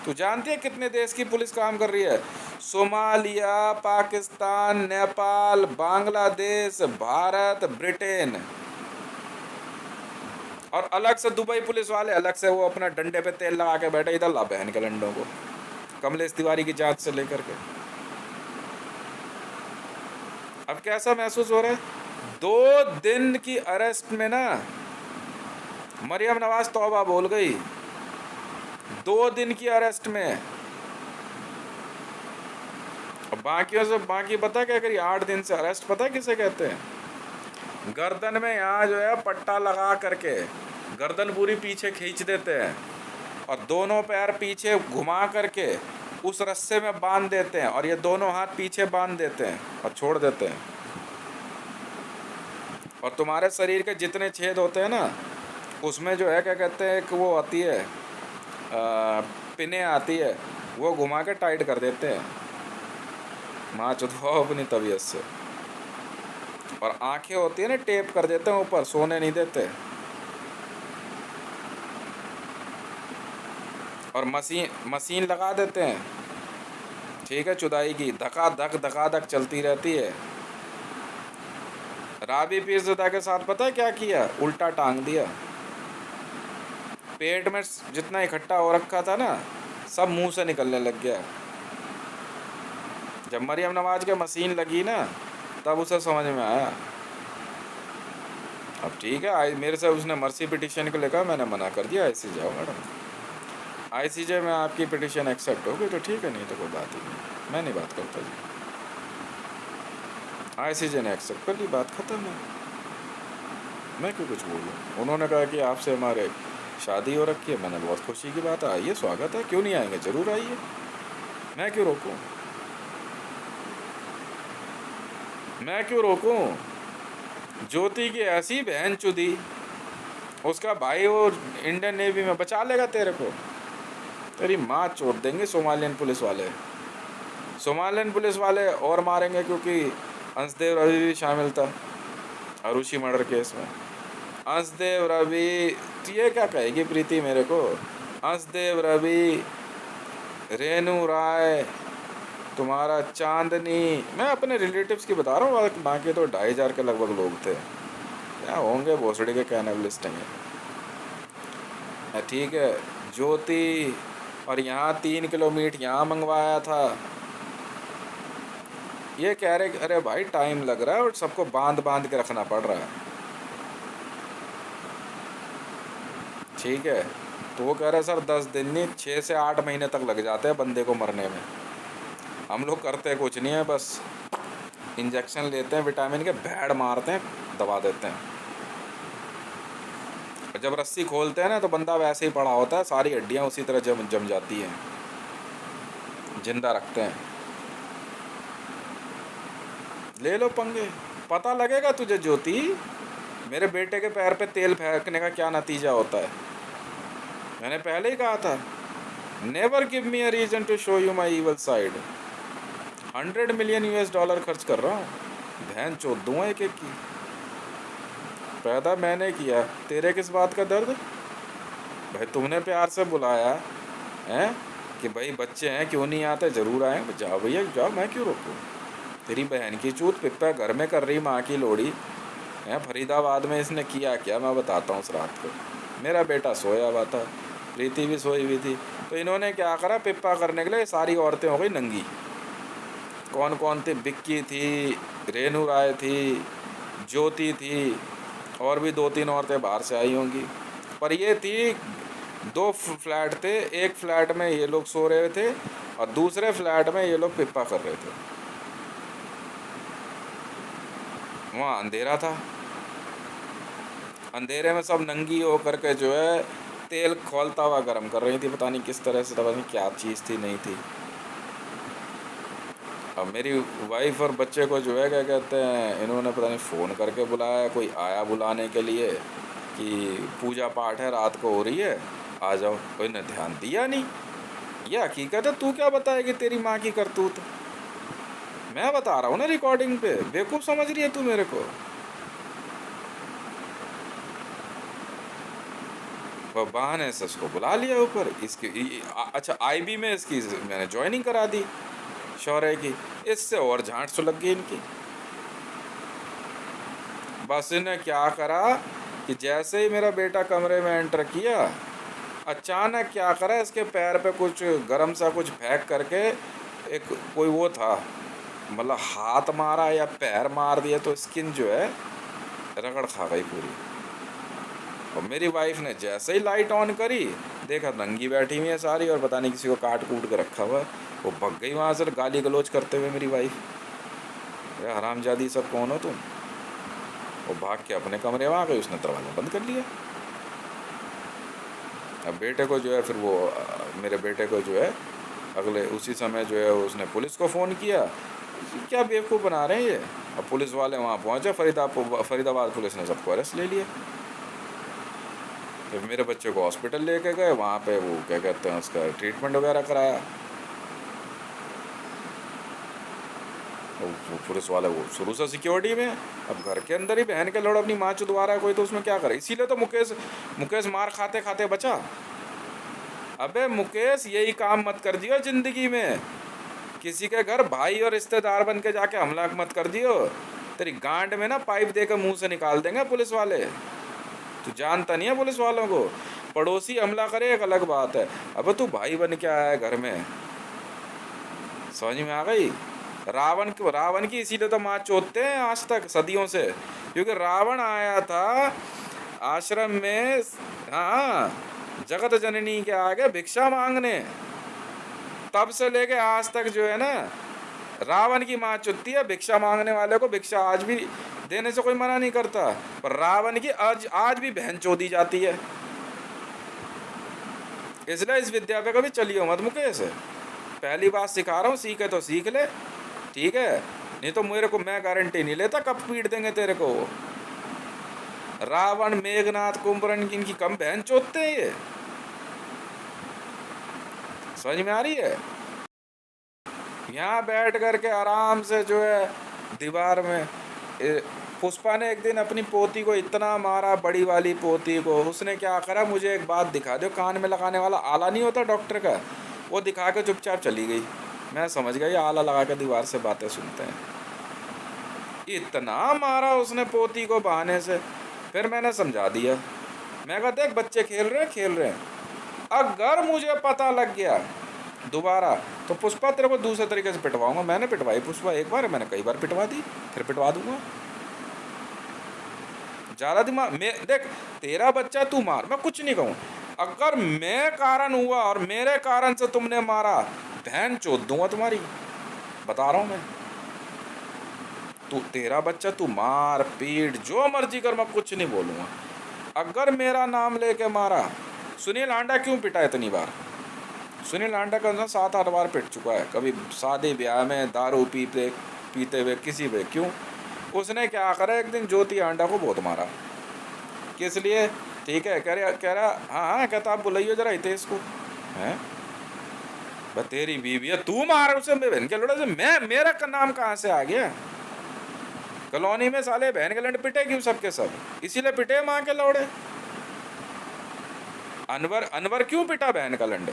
तू जानती है कितने देश की पुलिस काम कर रही है? सोमालिया, पाकिस्तान, नेपाल, बांग्लादेश, भारत, ब्रिटेन, और अलग से दुबई पुलिस वाले अलग से, वो अपना डंडे पे तेल लगा के बैठे, इधर ला बहन के लंडों को, कमलेश तिवारी की जांच से लेकर के। अब कैसा महसूस हो रहा है? 2 दिन की अरेस्ट में ना मरियम नवाज तौबा बोल गई। 2 दिन की अरेस्ट में। अब बाकियों से बाकी पता क्या करिए, 8 दिन से अरेस्ट पता किसे कहते हैं? गर्दन में यहाँ जो है पट्टा लगा करके गर्दन पूरी पीछे खींच देते हैं और दोनों पैर पीछे घुमा करके उस रस्से में बांध देते हैं और ये दोनों हाथ पीछे बांध देते हैं और छोड़ देते हैं। और तुम्हारे शरीर के जितने छेद होते हैं ना, उसमें जो है क्या कहते हैं, एक वो आती है पिने आती है, वो घुमा के टाइट कर देते हैं। माँ चुदवाओ अपनी तबीयत से। और आंखें होती है ना, टेप कर देते हैं ऊपर, सोने नहीं देते। और मशीन लगा देते हैं, ठीक है, चुदाई की, धका धक चलती रहती है। राबी पीरज़ादा के साथ पता है क्या किया? उल्टा टांग दिया। पेट में जितना इकट्ठा हो रखा था ना, सब मुंह से निकलने लग गया। जब मरियम नवाज के मशीन लगी ना, तब उसे समझ में आया। अब ठीक है, मेरे से उसने मर्सी पिटिशन को लेकर, मैंने मना कर दिया, ICJ जाओ मैडम, ICJ में आपकी पिटिशन एक्सेप्ट हो गई तो ठीक है, नहीं तो कोई बात ही नहीं, मैं नहीं बात करता जी। ICJ ने एक्सेप्ट कर ली, बात ख़त्म है, मैं क्यों कुछ बोलूँ। उन्होंने कहा कि आपसे हमारे शादी हो रखी है, मैंने बहुत खुशी की बात है, आइए, स्वागत है, क्यों नहीं आएंगे, ज़रूर आइए, मैं क्यों रोकूँ, मैं क्यों रोकूँ। ज्योति की ऐसी बहन चुदी, उसका भाई वो इंडियन नेवी में बचा लेगा तेरे को, तेरी माँ चोट देंगे सोमालियन पुलिस वाले और मारेंगे, क्योंकि अंशदेव रवि भी शामिल था अरुषि मर्डर केस में। अंशदेव रवि, तो ये क्या कहेगी प्रीति मेरे को, अंशदेव रवि, रेनू राय, तुम्हारा चांदनी, मैं अपने रिलेटिव्स की बता रहा हूँ, बाकी तो 2500 के लगभग लोग थे, क्या होंगे, भोसड़ी के कैनबलिस्ट हैं, ठीक है। ज्योति, और यहाँ 3 किलो मीट यहाँ मंगवाया था। ये कह रहे अरे भाई टाइम लग रहा है और सबको बांध के रखना पड़ रहा है, ठीक है। तो वो कह रहे सर 10 दिन नहीं, 6 से 8 महीने तक लग जाते हैं बंदे को मरने में। हम लोग करते कुछ नहीं है, बस इंजेक्शन लेते हैं विटामिन के, भैड़ मारते हैं, दबा देते हैं। जब रस्सी खोलते हैं ना, तो बंदा वैसे ही पड़ा होता है, सारी हड्डियाँ उसी तरह जम जाती हैं, जिंदा रखते हैं। ले लो पंगे, पता लगेगा तुझे ज्योति, मेरे बेटे के पैर पे तेल फेंकने का क्या नतीजा होता है। मैंने पहले ही कहा था, never give me a reason to show you my evil side. $100 million खर्च कर रहा हूँ, बहन चोद दूँ एक की। पैदा मैंने किया, तेरे किस बात का दर्द भाई। तुमने प्यार से बुलाया है कि भाई बच्चे हैं, क्यों नहीं आते, ज़रूर आए, जाओ भैया जाओ, मैं क्यों रोकूँ। तेरी बहन की चूत पिप्पा घर में कर रही माँ की लोड़ी है। फरीदाबाद में इसने किया क्या, मैं बताता हूँ। उस रात को मेरा बेटा सोया हुआ था, प्रीति भी सोई हुई थी, तो इन्होंने क्या करा, पिप्पा करने के लिए सारी औरतें हो गई नंगी। कौन कौन थी, बिक्की थी, रेनू राय थी, ज्योति थी, और भी 2-3 औरतें बाहर से आई होंगी। पर ये थी, 2 फ्लैट थे, एक फ्लैट में ये लोग सो रहे थे और दूसरे फ्लैट में ये लोग पिप्पा कर रहे थे। वहाँ अंधेरा था, अंधेरे में सब नंगी होकर के जो है तेल खोलता हुआ गर्म कर रही थी, पता नहीं किस तरह से, पता नहीं क्या चीज़ थी, नहीं थी। अब मेरी वाइफ और बच्चे को जो है क्या कहते हैं, इन्होंने पता नहीं फ़ोन करके बुलाया, कोई आया बुलाने के लिए कि पूजा पाठ है, रात को हो रही है, आ जाओ। कोई ने ध्यान दिया नहीं। ये हकीकत है, तू क्या बताएगी तेरी माँ की करतूत। मैं बता रहा हूँ ना रिकॉर्डिंग पे, बेवकूफ़ समझ रही है तू मेरे को। वह बहाने से उसको बुला लिया ऊपर, इसकी अच्छा IB में इसकी मैंने ज्वाइनिंग करा दी शौर्य की, इससे और झांट सुलग गई इनकी। बस इन्हें क्या करा कि जैसे ही मेरा बेटा कमरे में एंटर किया, अचानक क्या करा, इसके पैर पे कुछ गरम सा कुछ फेंक करके, एक कोई वो था, मतलब हाथ मारा या पैर मार दिया, तो स्किन जो है रगड़ खा गई पूरी। और मेरी वाइफ ने जैसे ही लाइट ऑन करी, देखा नंगी बैठी हुई है सारी, और पता नहीं किसी को काट कूट के रखा हुआ। वो भग गई वहाँ से गाली गलौज करते हुए मेरी वाइफ, अरे हरामजादी सब कौन हो तुम। वो भाग के अपने कमरे में आ गई, उसने दरवाज़ा बंद कर लिया। अब बेटे को जो है फिर वो मेरे बेटे को जो है अगले उसी समय जो है उसने पुलिस को फ़ोन किया। क्या बेवकूफ़ बना रहे हैं ये। अब पुलिस वाले वहाँ पहुँचे, फरीदाबाद पुलिस ने सबको अरेस्ट ले लिया। फिर मेरे बच्चे को हॉस्पिटल लेके गए, वहाँ पे वो क्या कहते हैं उसका ट्रीटमेंट वगैरह कराया। वो पुलिस वाला वो शुरू से सिक्योरिटी में, अब घर के अंदर ही बहन के लड़ अपनी माँ चुदवा रहा है कोई, तो उसमें क्या करे। इसीलिए तो मुकेश मार खाते खाते बचा। अबे मुकेश, यही काम मत कर दियो जिंदगी में, किसी के घर भाई और रिश्तेदार बन के जाके हमला मत कर दियो। तेरी गांड में ना पाइप देकर मुंह से निकाल देंगे पुलिस वाले। तू जानता नहीं है पुलिस वालों को। पड़ोसी हमला करे एक अलग बात है, अब तू भाई बन के आया है घर में। समझ में आ गई। रावण की इसीलिए तो माँ चोदते हैं आज तक सदियों से, क्योंकि रावण आया था आश्रम में, हाँ, जगत जननी के आगे भिक्षा मांगने। तब से लेके आज तक जो है ना, रावण की माँ चुदती है भिक्षा मांगने वाले को। भिक्षा आज भी देने से कोई मना नहीं करता, पर रावण की आज भी बहन चोदी जाती है। इसलिए इस विद्या पे कभी चलियो मत मुकेश। पहली बात सिखा रहा हूँ, सीखे तो सीख ले, ठीक है, नहीं तो मेरे को, मैं गारंटी नहीं लेता कब पीट देंगे तेरे को। रावण, मेघनाथ, कुंभकर्ण इनकी कम बहन चोदते हैं ये। समझ में आ रही है। यहाँ बैठ करके आराम से जो है दीवार में, पुष्पा ने एक दिन अपनी पोती को इतना मारा, बड़ी वाली पोती को। उसने क्या करा, मुझे एक बात दिखा दो, कान में लगाने वाला आला नहीं होता डॉक्टर का, वो दिखा के चुपचाप चली गई। मैं समझ गया ये आला लगा के दीवार से बातें सुनते हैं। इतना मारा उसने पोती को बहाने से। फिर मैंने समझा दिया, मैं कहा देख बच्चे खेल रहे हैं, अगर मुझे पता लग गया दोबारा तो पुष्पा तेरे को दूसरे तरीके से पिटवाऊंगा। मैंने पिटवाई पुष्पा एक बार, मैंने कई बार पिटवा दी, फिर पिटवा दूंगा। ज़्यादा दिमाग में देख, तेरा बच्चा तू मार, मैं कुछ नहीं कहूँ। अगर मैं कारण हुआ और मेरे कारण से तुमने मारा, बहन चोद दूंगा तुम्हारी, बता रहा हूँ मैं। तू तेरा बच्चा तू मार पीट जो मर्जी कर, मैं कुछ नहीं बोलूँगा। अगर मेरा नाम लेके मारा, सुनील आंडा क्यों पिटा इतनी बार? सुनील आंडा का 7-8 बार पिट चुका है, कभी शादी ब्याह में दारू पीते हुए किसी पे। क्यों? उसने क्या करा, एक दिन ज्योति आंडा को बहुत मारा। किस लिए? ठीक है, कह रहा हाँ, कहता आप बुलाइए जरा हितेश को। हैं बस तेरी बीवी है, तू मार उसे, मैं बहन के लड़े से, मेरा नाम कहाँ से आ गया? कॉलोनी में साले बहन के लड़े पिटे क्यों सबके सब? इसीलिए पिटे माँ के लौड़े। अनवर क्यों पिटा बहन का लंडे?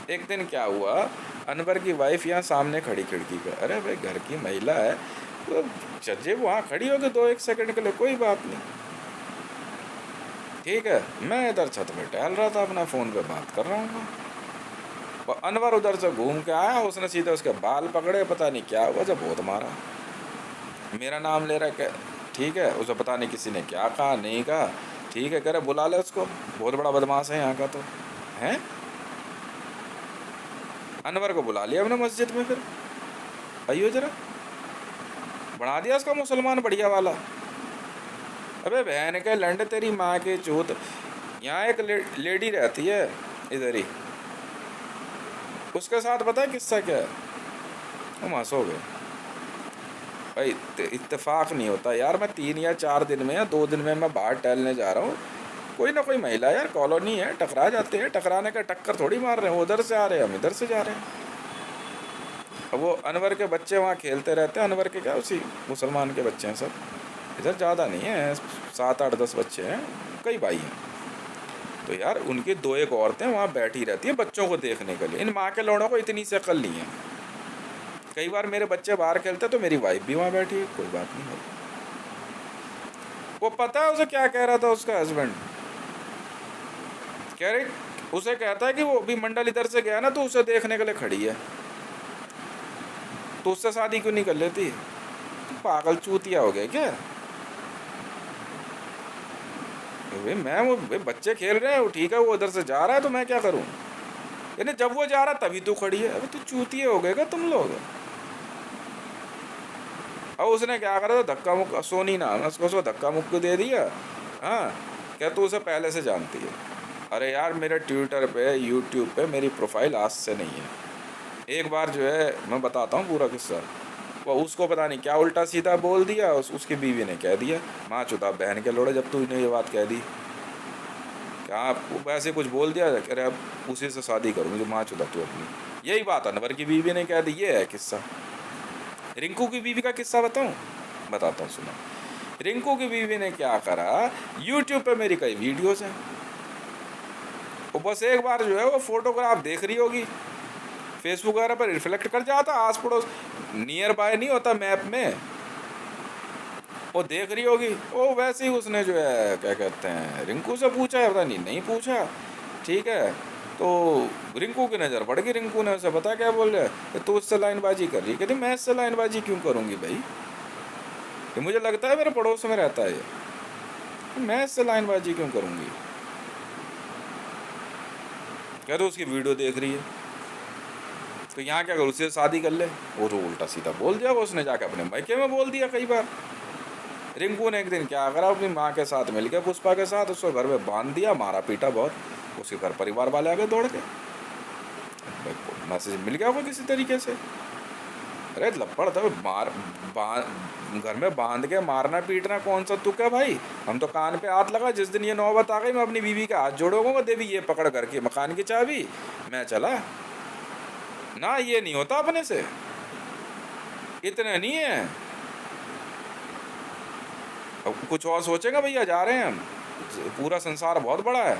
एक दिन क्या हुआ, अनवर की वाइफ यहाँ सामने खड़ी खिड़की पे, अरे भाई घर की महिला है तो जजे वहाँ खड़ी होगी 2-1 सेकंड के लिए, कोई बात नहीं, ठीक है। मैं इधर छत में टहल रहा था, अपना फ़ोन पे बात कर रहा हूँ, और अनवर उधर से घूम के आया, उसने सीधे उसके बाल पकड़े, पता नहीं क्या हुआ, जब बहुत मारा। मेरा नाम ले रहा है, ठीक है, उसे पता नहीं किसी ने क्या कहा नहीं कहा, ठीक है, कह रहे बुला ले उसको, बहुत बड़ा बदमाश है यहाँ का तो है। अनवर को बुला लिया हमने मस्जिद में, फिर आइयो जरा, बना दिया उसका मुसलमान बढ़िया वाला। अबे बहन के लंड, तेरी माँ के चूत। यहाँ एक लेडी रहती है इधर ही, उसके साथ पता है किस्सा क्या है? हम हंसोगे भाई, इत्तेफाक नहीं होता यार। मैं 3 या 4 दिन में या 2 दिन में मैं बाहर टहलने जा रहा हूँ, कोई ना कोई महिला यार, कॉलोनी है, टकरा जाते हैं। टकराने का टक्कर थोड़ी मार रहे हैं, वो उधर से आ रहे हैं, हम इधर से जा रहे हैं। अब वो अनवर के बच्चे वहाँ खेलते रहते हैं, अनवर के क्या, उसी मुसलमान के बच्चे हैं सब, इधर ज़्यादा नहीं है, 7-8-10 बच्चे हैं, कई भाई हैं। तो यार उनकी 2-1 औरतें वहाँ बैठी रहती हैं बच्चों को देखने के लिए। इन माँ के लौड़ों को इतनी सी अकल नहीं है। कई बार मेरे बच्चे बाहर खेलते तो मेरी वाइफ भी वहाँ बैठी है, कोई बात नहीं है। वो पता है उसे क्या कह रहा था उसका हस्बैंड? कह रही, उसे कहता है कि वो भी मंडल इधर से गया ना तो उसे देखने के लिए खड़ी है, तो उससे शादी क्यों नहीं कर लेती? तो पागल चूतिया हो गया क्या? मैं वो बच्चे खेल रहे हैं, ठीक है, वो उधर से जा रहा है तो मैं क्या करूं? यानी जब वो जा रहा तभी तू खड़ी है। अबे तू चूतिए हो गए क्या तुम लोग? अब उसने क्या करा था, धक्का मुक्का, सोनी नाम है उसको, धक्का मुक्की दे दिया। हाँ, क्या तू उसे पहले से जानती है? अरे यार मेरे ट्विटर पे, यूट्यूब पे मेरी प्रोफाइल आज से नहीं है। एक बार जो है, मैं बताता हूँ पूरा किस्सा। वो उसको पता नहीं क्या उल्टा सीधा बोल दिया, उसकी बीवी ने कह दिया, माँ चुता बहन के लोड़े जब तूने ये बात कह दी, क्या आपको वैसे कुछ बोल दिया, कह रहे अब उसी से शादी करूँगी जो माँ चुता तू अपनी। यही बात अनवर की बीवी ने कह दी। ये है किस्सा। रिंकू की बीवी का किस्सा बताऊँ? बताता हूँ, सुना। रिंकू की बीवी ने क्या करा, यूट्यूब पे मेरी कई वीडियोज़ हैं, वो बस एक बार जो है वो फोटोग्राफ देख रही होगी, फेसबुक वगैरह पर रिफ्लेक्ट कर जाता, आस पड़ोस नियर बाय नहीं होता मैप में, वो देख रही होगी। वो वैसे ही उसने जो है क्या कहते हैं रिंकू से पूछा है, पता नहीं नहीं पूछा, ठीक है। तो रिंकू की नज़र पड़ गई, रिंकू ने उसे पता क्या बोल रहा है, तो उससे लाइनबाजी कर रही। कहती मैं इससे लाइनबाजी क्यों करूँगी भाई, ये मुझे लगता है मेरे पड़ोस में रहता है ये, मैं इससे लाइनबाजी क्यों करूँगी। कह तो उसकी वीडियो देख रही है, तो यहाँ क्या करूँ, उससे शादी कर ले। वो तो उल्टा सीधा बोल दिया, वो उसने जाकर अपने मायके में बोल दिया कई बार। रिंकू ने एक दिन क्या करा, अपनी माँ के साथ मिल के, पुष्पा के साथ, उसको घर में बांध दिया, मारा पीटा बहुत। उसके घर परिवार वाले आ गए दौड़ के, मैसेज मिल गया होगा किसी तरीके से। अरे लपड़ था मार, घर में बांध के मारना पीटना कौन सा तुक है भाई। हम तो कान पे हाथ लगा, जिस दिन ये नौबत आ गई मैं अपनी बीवी का हाथ जोड़ूंगा, देवी ये पकड़ करके मकान की चाबी, मैं चला ना। ये नहीं होता अपने से, इतने नहीं है। अब कुछ और सोचेगा भैया, जा रहे हैं हम, पूरा संसार बहुत बड़ा है।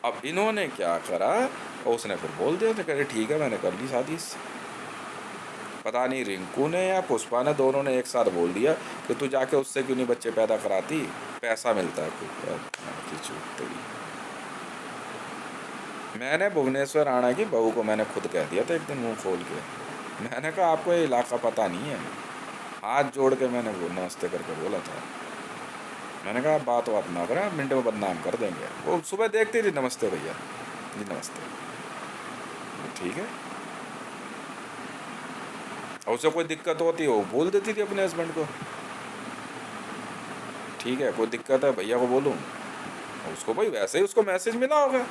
अब इन्होंने क्या करा, और उसने फिर बोल दिया, तो कह ठीक है मैंने कर ली शादी इससे। पता नहीं रिंकू ने या पुष्पा ने, दोनों ने एक साथ बोल दिया कि तू जाके उससे क्यों नहीं बच्चे पैदा कराती, पैसा मिलता है कुछ। मैंने भुवनेश्वर राणा की बहू को मैंने खुद कह दिया था एक दिन मुंह खोल के, मैंने कहा आपको ये इलाका पता नहीं है, हाथ जोड़ के मैंने वो नमस्ते करके बोला था। मैंने कहा बात ना करें, आप मिनट में बदनाम कर देंगे। वो सुबह देखती थी, नमस्ते भैया जी नमस्ते, ठीक है। और उसे कोई दिक्कत होती हो बोल देती थी अपने हस्बैंड को, ठीक है कोई दिक्कत है भैया को बोलूँ, उसको भाई वैसे ही उसको मैसेज मिला होगा,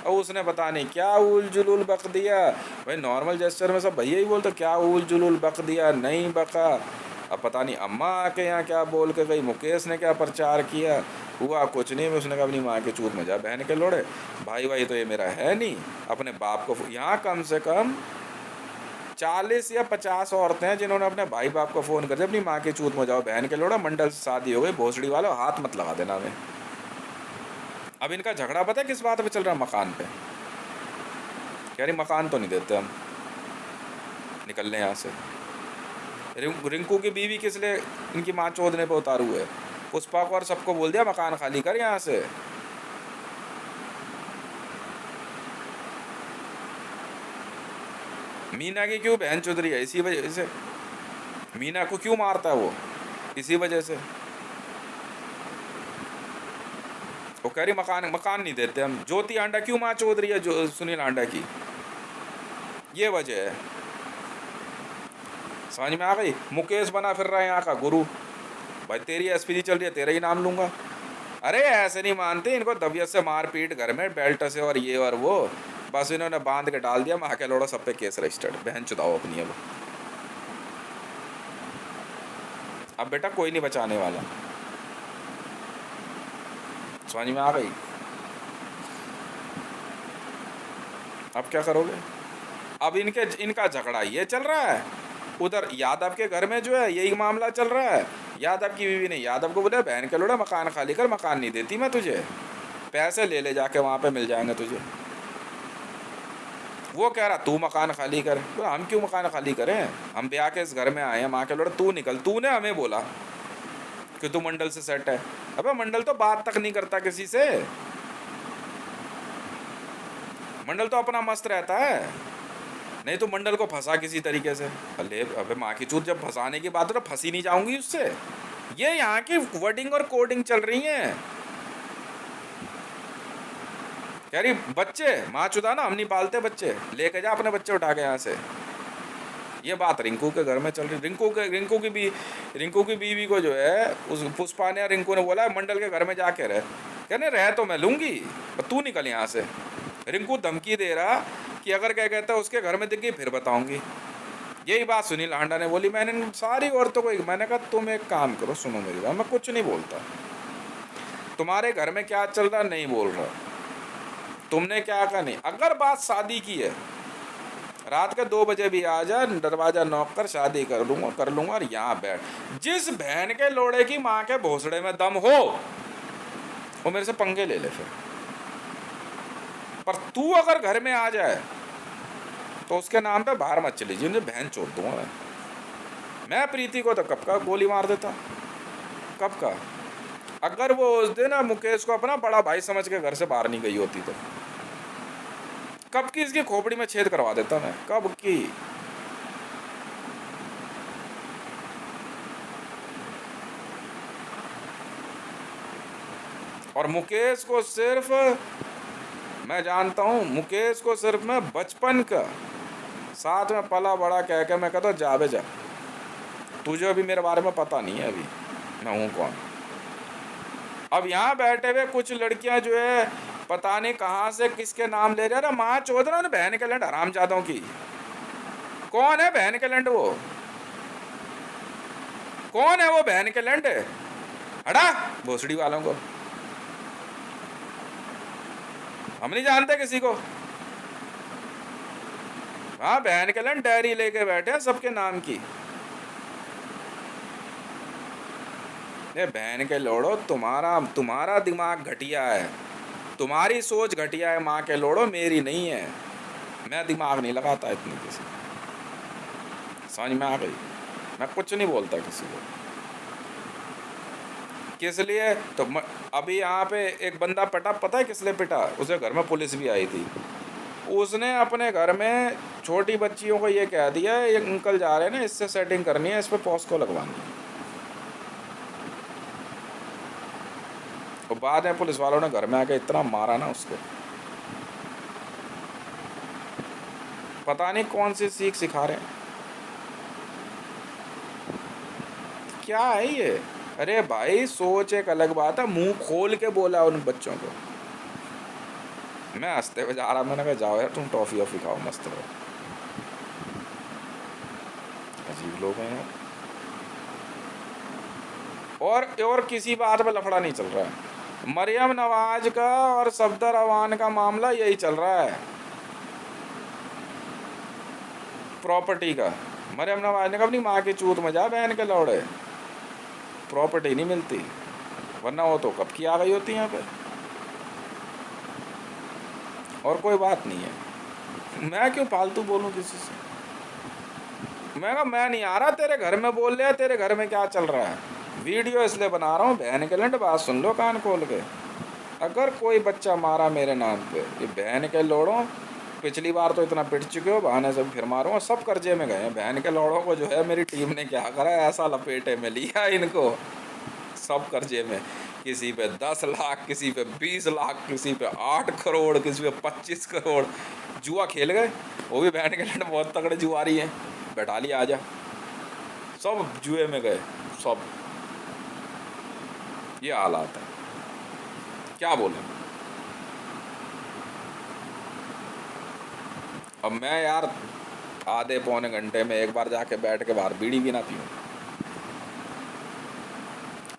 और उसने पता नहीं क्या उल जुलूल बक दिया। भाई नॉर्मल जेस्चर में सब भैया ही बोलते, क्या उल जुलूल बक दिया, नहीं बका। अब पता नहीं अम्मा आके यहाँ क्या बोल के गई, मुकेश ने क्या प्रचार किया, हुआ कुछ नहीं। मैं उसने कहा अपनी माँ के चूत में जा बहन के लोड़े, भाई तो ये मेरा है नहीं। अपने बाप को, यहाँ कम से कम 40 या 50 औरतें हैं जिन्होंने अपने भाई बाप को फ़ोन कर दिया, अपनी माँ के चूत में जाओ बहन के लोड़ा, मंडल से शादी हो गई, भोसड़ी वालों हाथ मत लगा देना हमें। अब इनका झगड़ा पता है किस बात पे चल रहा है, मकान पे। कह रही मकान तो नहीं देते हम, निकल लें यहाँ से। रिंकू की बीवी किस लिए इनकी माँ चोदने पे उतारू है, पुष्पा को और सबको बोल दिया मकान खाली कर यहाँ से। मीना की क्यों बहन चुद रही है, इसी वजह से। मीना को क्यों मारता है वो, इसी वजह से। वो कह रही मकान नहीं देते हम। ज्योति आंडा क्यों माँ चोद रही है जो सुनील आंडा की, ये वजह है। समझ में आ गई। मुकेश बना फिर रहा है यहाँ का गुरु, भाई तेरी एसपीजी चल रही है तेरा ही नाम लूंगा। अरे ऐसे नहीं मानते इनको, दबियत से मार पीट घर में बेल्ट से और ये और वो, बस इन्होंने बांध के डाल दिया, माँ के लोड़ा सब पे केस रजिस्टर्ड, बहन चुदाओ अपनी। अब बेटा कोई नहीं बचाने वाला, समझ में आ गई। अब क्या करोगे। अब इनका झगड़ा ये चल रहा है, उधर यादव के घर में जो है यही मामला चल रहा है। यादव की बीवी ने यादव को बोला बहन के लोड़ा मकान खाली कर, मकान नहीं देती मैं तुझे, पैसे ले जाके वहाँ पे मिल जाएंगे तुझे। वो कह रहा तू मकान खाली कर। तो हम क्यों मकान खाली करें, हम ब्याह के इस घर में आए हैं, माँ के लोड़ा तू निकल। तूने हमें बोला कि तू मंडल से सेट है। अबे मंडल तो बात तक नहीं करता किसी से, मंडल तो अपना मस्त रहता है। नहीं तो मंडल को फंसा किसी तरीके से। अबे माँ की चूत, जब फंसाने की बात है तो फंसी नहीं जाऊंगी उससे। ये यहाँ की वर्डिंग और कोडिंग चल रही है। कह रही बच्चे माँ चुदा ना हम नहीं पालते बच्चे, लेके जा अपने बच्चे उठा के यहाँ से। ये बात रिंकू के घर में चल रही। रिंकू की बीवी को जो है उस पुष्पा ने, रिंकू ने बोला मंडल के घर में जाके रह, कहने रह तो मैं लूंगी पर तू निकल यहाँ से। रिंकू धमकी दे रहा कि अगर क्या कहता है उसके घर में दिख गई फिर बताऊंगी। यही बात सुनील हांडा ने बोली। मैंने सारी औरतों को मैंने कहा तुम एक काम करो, सुनो मेरी बात, मैं कुछ नहीं बोलता, तुम्हारे घर में क्या चल रहा नहीं बोल रहा, तुमने क्या कहा नहीं। अगर बात शादी की है, रात के 2 बजे भी आ जा, दरवाजा नॉक कर, शादी कर लूंगा और यहाँ बैठ। जिस बहन के लोड़े की माँ के भोसड़े में दम हो वो मेरे से पंगे ले ले फिर। पर तू अगर घर में आ जाए तो उसके नाम पे बाहर मत चली, जिन्हें बहन चोद दूंगा मैं। प्रीति को तो कब का गोली मार देता, कब का। अगर वो उस दिन मुकेश को अपना बड़ा भाई समझ के घर से बाहर नहीं गई होती तो कब की इसकी खोपड़ी में छेद करवा देता मैं, कब की। और मुकेश को सिर्फ मैं जानता हूं, मुकेश को सिर्फ मैं बचपन का साथ में पला बड़ा कह के मैं कहता जावे जा, तुझे अभी मेरे बारे में पता नहीं है अभी मैं हूं कौन। अब यहाँ बैठे हुए कुछ लड़कियां जो है पता नहीं कहाँ से किसके नाम ले रहे हैं, माँ चौध रहा बहन के लैंड हरामजादों की। कौन है बहन के लैंड, वो कौन है वो बहन के लैंड, हटा भोसड़ी वालों को, हम नहीं जानते किसी को। हाँ बहन के लैंड डायरी लेके बैठे हैं सबके नाम की। ये बहन के लोड़ो, तुम्हारा दिमाग घटिया है, तुम्हारी सोच घटिया है माँ के लोड़ो, मेरी नहीं है। मैं दिमाग नहीं लगाता इतनी किसी, समझ में आ गई। मैं कुछ नहीं बोलता किसी को, किस लिए तो अभी यहाँ पे एक बंदा पिटा, पता है किस लिए पिटा, उसके घर में पुलिस भी आई थी। उसने अपने घर में छोटी बच्चियों को ये कह दिया ये अंकल जा रहे हैं ना, इससे सेटिंग करनी है, इस पर पॉस्को लगवानी है। तो बाद में पुलिस वालों ने घर में आके इतना मारा ना उसको, पता नहीं कौन सी सीख सिखा रहे हैं, क्या है ये। अरे भाई सोच एक अलग बात है, मुंह खोल के बोला उन बच्चों को। मैं हंसते हुए जा रहा, मैंने कहा जाओ यार तुम टॉफी वॉफी खाओ, मस्त रहो। अजीब लोग हैं यार। और किसी बात में लफड़ा नहीं चल रहा है। मरियम नवाज का और सफदर अवान का मामला यही चल रहा है, प्रॉपर्टी का। मरियम नवाज ने कहा अपनी माँ की चूत में जा बहन के लौड़े, प्रॉपर्टी नहीं मिलती, वरना वो तो कब की आ गई होती यहाँ पे। और कोई बात नहीं है, मैं क्यों फालतू बोलूँ किसी से। मैं कहा मैं नहीं आ रहा तेरे घर में बोल रहे, तेरे घर में क्या चल रहा है, वीडियो इसलिए बना रहा हूँ बहन के लंड, बात सुन लो कान खोल के। अगर कोई बच्चा मारा मेरे नाम पे, ये बहन के लोड़ों, पिछली बार तो इतना पिट चुके हो, बहाने से फिर मारूंगा, सब कर्जे में गए। बहन के लोड़ों को जो है मेरी टीम ने क्या करा, ऐसा लपेटे में लिया इनको, सब कर्जे में, किसी पे 10 लाख, किसी पे 20 लाख, किसी पे 8 करोड़, किसी पे 25 करोड़। जुआ खेल गए, वो भी बहन के लंड बहुत तगड़े जुआरी हैं, बैठा लिया आजा, सब जुए में गए सब। ये हालात है, क्या बोले। अब मैं यार आधे पौने घंटे में एक बार जाके बैठ के बाहर बीड़ी भी ना पीऊँ।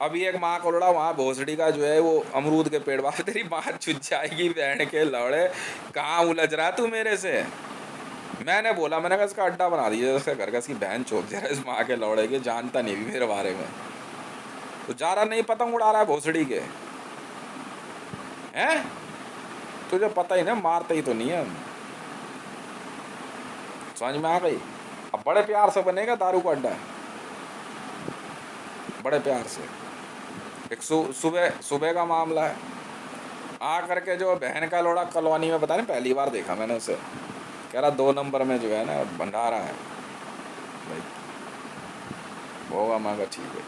अभी एक माँ को लड़ा वहाँ भोसड़ी का जो है वो अमरूद के पेड़, बाप तेरी माँ छुच जाएगी बहन के लौड़े, कहाँ उलझ रहा तू मेरे से। मैंने बोला, मैंने कहा इसका अड्डा बना दीजिए उसके घर का, इसकी बहन चोद जरा इस माँ के लौड़े के, जानता नहीं भी मेरे बारे में, तो जा रहा नहीं पतंग उड़ा रहा है भोसड़ी के, हैं तुझे पता ही ना, मारते ही तो नहीं है। समझ में आ गई। अब बड़े प्यार से बनेगा दारू का अड्डा, बड़े प्यार से। एक सुबह का मामला है, आ करके जो बहन का लोड़ा कॉलोनी में, पता नहीं पहली बार देखा मैंने उसे, कह रहा 2 नंबर में जो है ना भंडारा है भाई, होगा। मैं कहा ठीक है,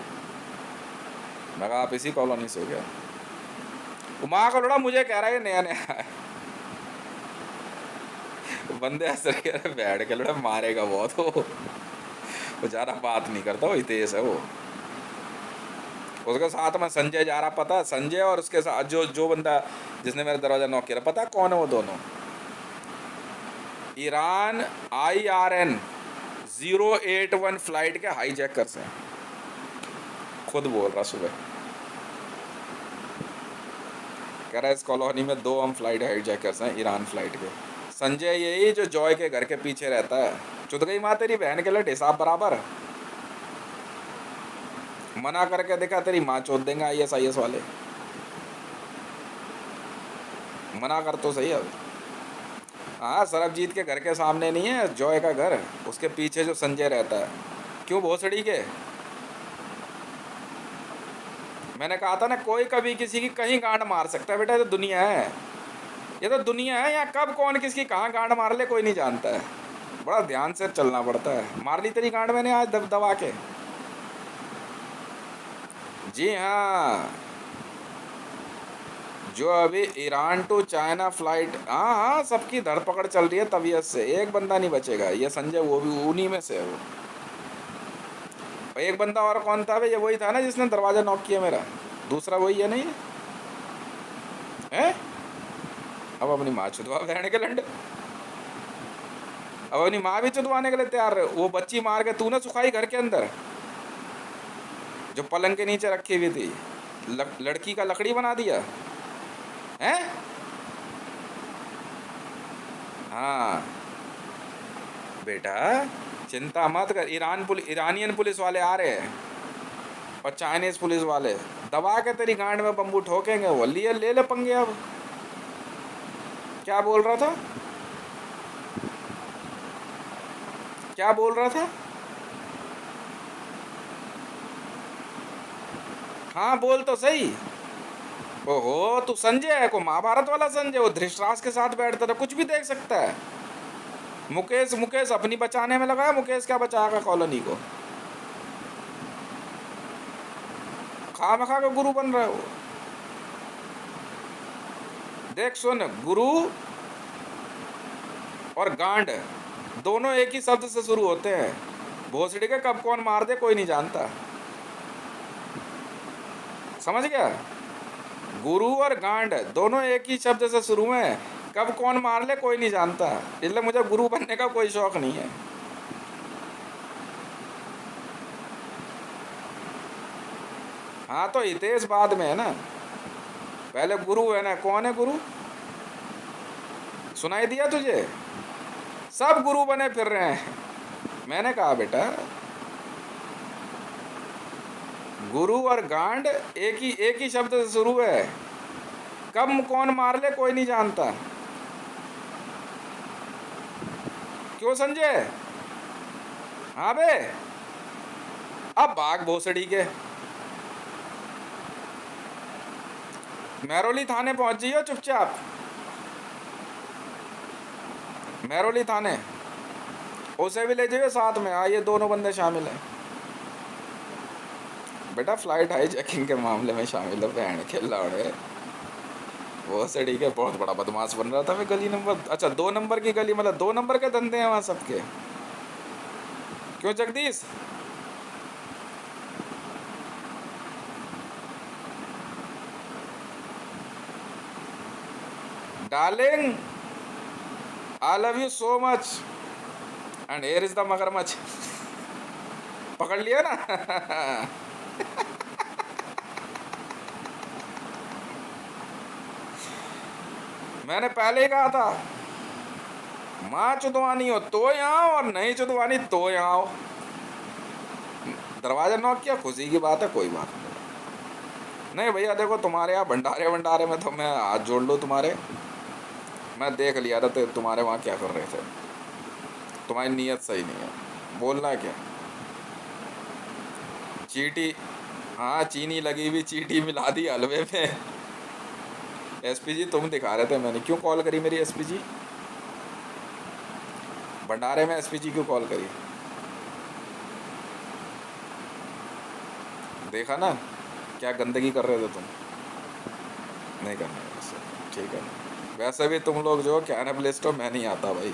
मैं कहा आप इसी कॉलोनी से हो गया। वो माँ का लोड़ा मुझे कह रहा है नया नया है, बंदे हंस रहे, अरे बैठ के लड़ा मारेगा बहुत वो ज़्यादा बात नहीं करता, वो हितेश है वो। उसके साथ में संजय जा रहा, पता संजय और उसके साथ जो बंदा जिसने मेरा दरवाजा नॉक किया, पता कौन है वो दोनों? ईरान IRN 081 फ्लाइट के हाईजैकर्स हैं, खुद बोल रहा सुबह, कह रहा है इस कॉलोनी में 2 हम फ्लाइट हाईजैकर्स हैं ईरान फ्लाइट के। संजय यही जो जॉय के घर के पीछे रहता है। चुद गई माँ तेरी बहन के लट, हिसाब बराबर। मना करके देखा, तेरी माँ चोद देंगे IS वाले, मना कर तो सही अब। हाँ, सरबजीत के घर के सामने नहीं है जॉय का घर, उसके पीछे जो संजय रहता है। क्यों भोसड़ी के? मैंने कहा था ना, कोई कभी किसी की कहीं गांड मार सकता है बेटा, ये तो दुनिया है, ये तो दुनिया है। यहाँ कब कौन किसकी कहाँ गांड मार ले कोई नहीं जानता है, बड़ा ध्यान से चलना पड़ता है। मार ली तेरी गांड मैंने आज दबा के। जी हाँ, जो अभी ईरान टू चाइना फ्लाइट, हाँ हाँ, सबकी धरपकड़ चल रही है तबीयत से, एक बंदा नहीं बचेगा। ये संजय वो भी उन्हीं में से है वो। एक बंदा और कौन था भाई? ये वही था ना जिसने दरवाजा नॉक किया मेरा, दूसरा वही है नहीं है? अब अपनी माँ चुदवा बहने के लंड, अब अपनी माँ भी चुदवाने के लिए तैयार है। वो बच्ची मार के तूने सुखाई घर के अंदर, जो पलंग के नीचे रखी हुई थी, लड़की का लकड़ी बना दिया है। हाँ बेटा, चिंता मत कर, ईरानियन पुलिस वाले आ रहे हैं और चाइनीज पुलिस वाले दबा के तेरी गांड में बम्बू ठोकेंगे। वो लिए ले ले पंगे। अब क्या बोल रहा था, क्या बोल रहा था? हाँ बोल तो सही। ओहो, तू संजय है को, महाभारत वाला संजय, वो धृतराष्ट्र के साथ बैठता था, कुछ भी देख सकता है। मुकेश मुकेश अपनी बचाने में लगा है, मुकेश क्या बचाएगा कॉलोनी को? खामखा का गुरु बन रहा है वो। देख सुन, गुरु और गांड दोनों एक ही शब्द से शुरू होते हैं। भोसड़ी के कब कौन मार दे कोई नहीं जानता, समझ गया? गुरु और गांड दोनों एक ही शब्द से शुरू में, कब कौन मार ले कोई नहीं जानता। इसलिए मुझे गुरु बनने का कोई शौक नहीं है। हाँ तो हितेश बाद में है ना, पहले गुरु है ना। कौन है गुरु? सुनाई दिया तुझे? सब गुरु बने फिर रहे हैं। मैंने कहा बेटा, गुरु और गांड एक ही शब्द से शुरू है, कब कौन मार ले कोई नहीं जानता। क्यों संजय? हाँ बे, अब भाग भोसड़ी के। महरौली थाने पहुंच जाइयो चुपचाप, महरौली थाने, उसे भी ले जाइए साथ में। हाँ, ये दोनों बंदे शामिल हैं बेटा, फ्लाइट हाईजैकिंग के मामले में शामिल है। बहन के लौड़े, वो सड़ी के बहुत बड़ा बदमाश बन रहा था मैं। गली नंबर, अच्छा 2 नंबर की गली, मतलब 2 नंबर के धंधे हैं वहाँ सबके। क्यों Jagdish? Darling, I love you so much and here is the मगरमच्छ। पकड़ लिया ना? मैंने पहले ही कहा था, माँ चुदवानी हो तो यहाँ आओ, और नहीं चुदवानी तो यहाँ आओ। दरवाजा नॉक किया, खुशी की बात है, कोई बात नहीं भैया। देखो तुम्हारे यहाँ भंडारे में तो मैं हाथ जोड़ लूँ तुम्हारे, मैं देख लिया था तो तुम्हारे वहाँ क्या कर रहे थे। तुम्हारी नीयत सही नहीं है। बोलना है क्या? चीटी, हाँ चीनी लगी हुई चीटी मिला दी हलवे में। एसपी जी तुम दिखा रहे थे, मैंने क्यों कॉल करी मेरी एसपी जी? भंडारे में एसपी जी क्यों कॉल करी? देखा ना क्या गंदगी कर रहे थे तुम? नहीं करना वैसे, ठीक है। वैसे भी तुम लोग जो कैनबलिस्ट हो, मैं नहीं आता भाई।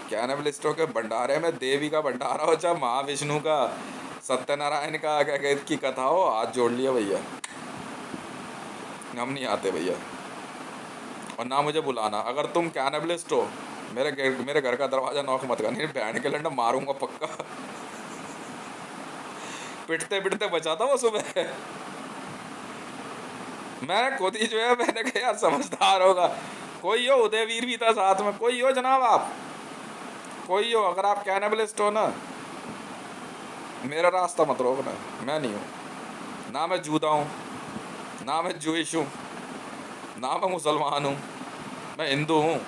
कैनबलिस्टों के भंडारे में देवी का भंडारा हो, चाहे महाविष्णु का, सत्यनारायण का क्या की कथा हो, हाथ जोड़ लिया भैया, हम नहीं आते भैया। और ना मुझे बुलाना, अगर तुम कैनबलिस्ट हो मेरे घर का दरवाजा नॉक मत करना, नहीं बैंड के लंडा मारूंगा पक्का। पिटते पिटते बचा था वो सुबह। मैं खुद ही जो है, मैंने कहा यार समझदार होगा कोई हो, उदयवीर भी था साथ में, कोई हो जनाब, आप कोई हो, अगर आप कैनबलिस्ट हो ना, मेरा रास्ता मत रोकना। मैं नहीं हूँ, ना मैं जूदा हूँ, ना मैं जूइश हूँ, ना मैं मुसलमान हूँ, मैं हिंदू हूँ।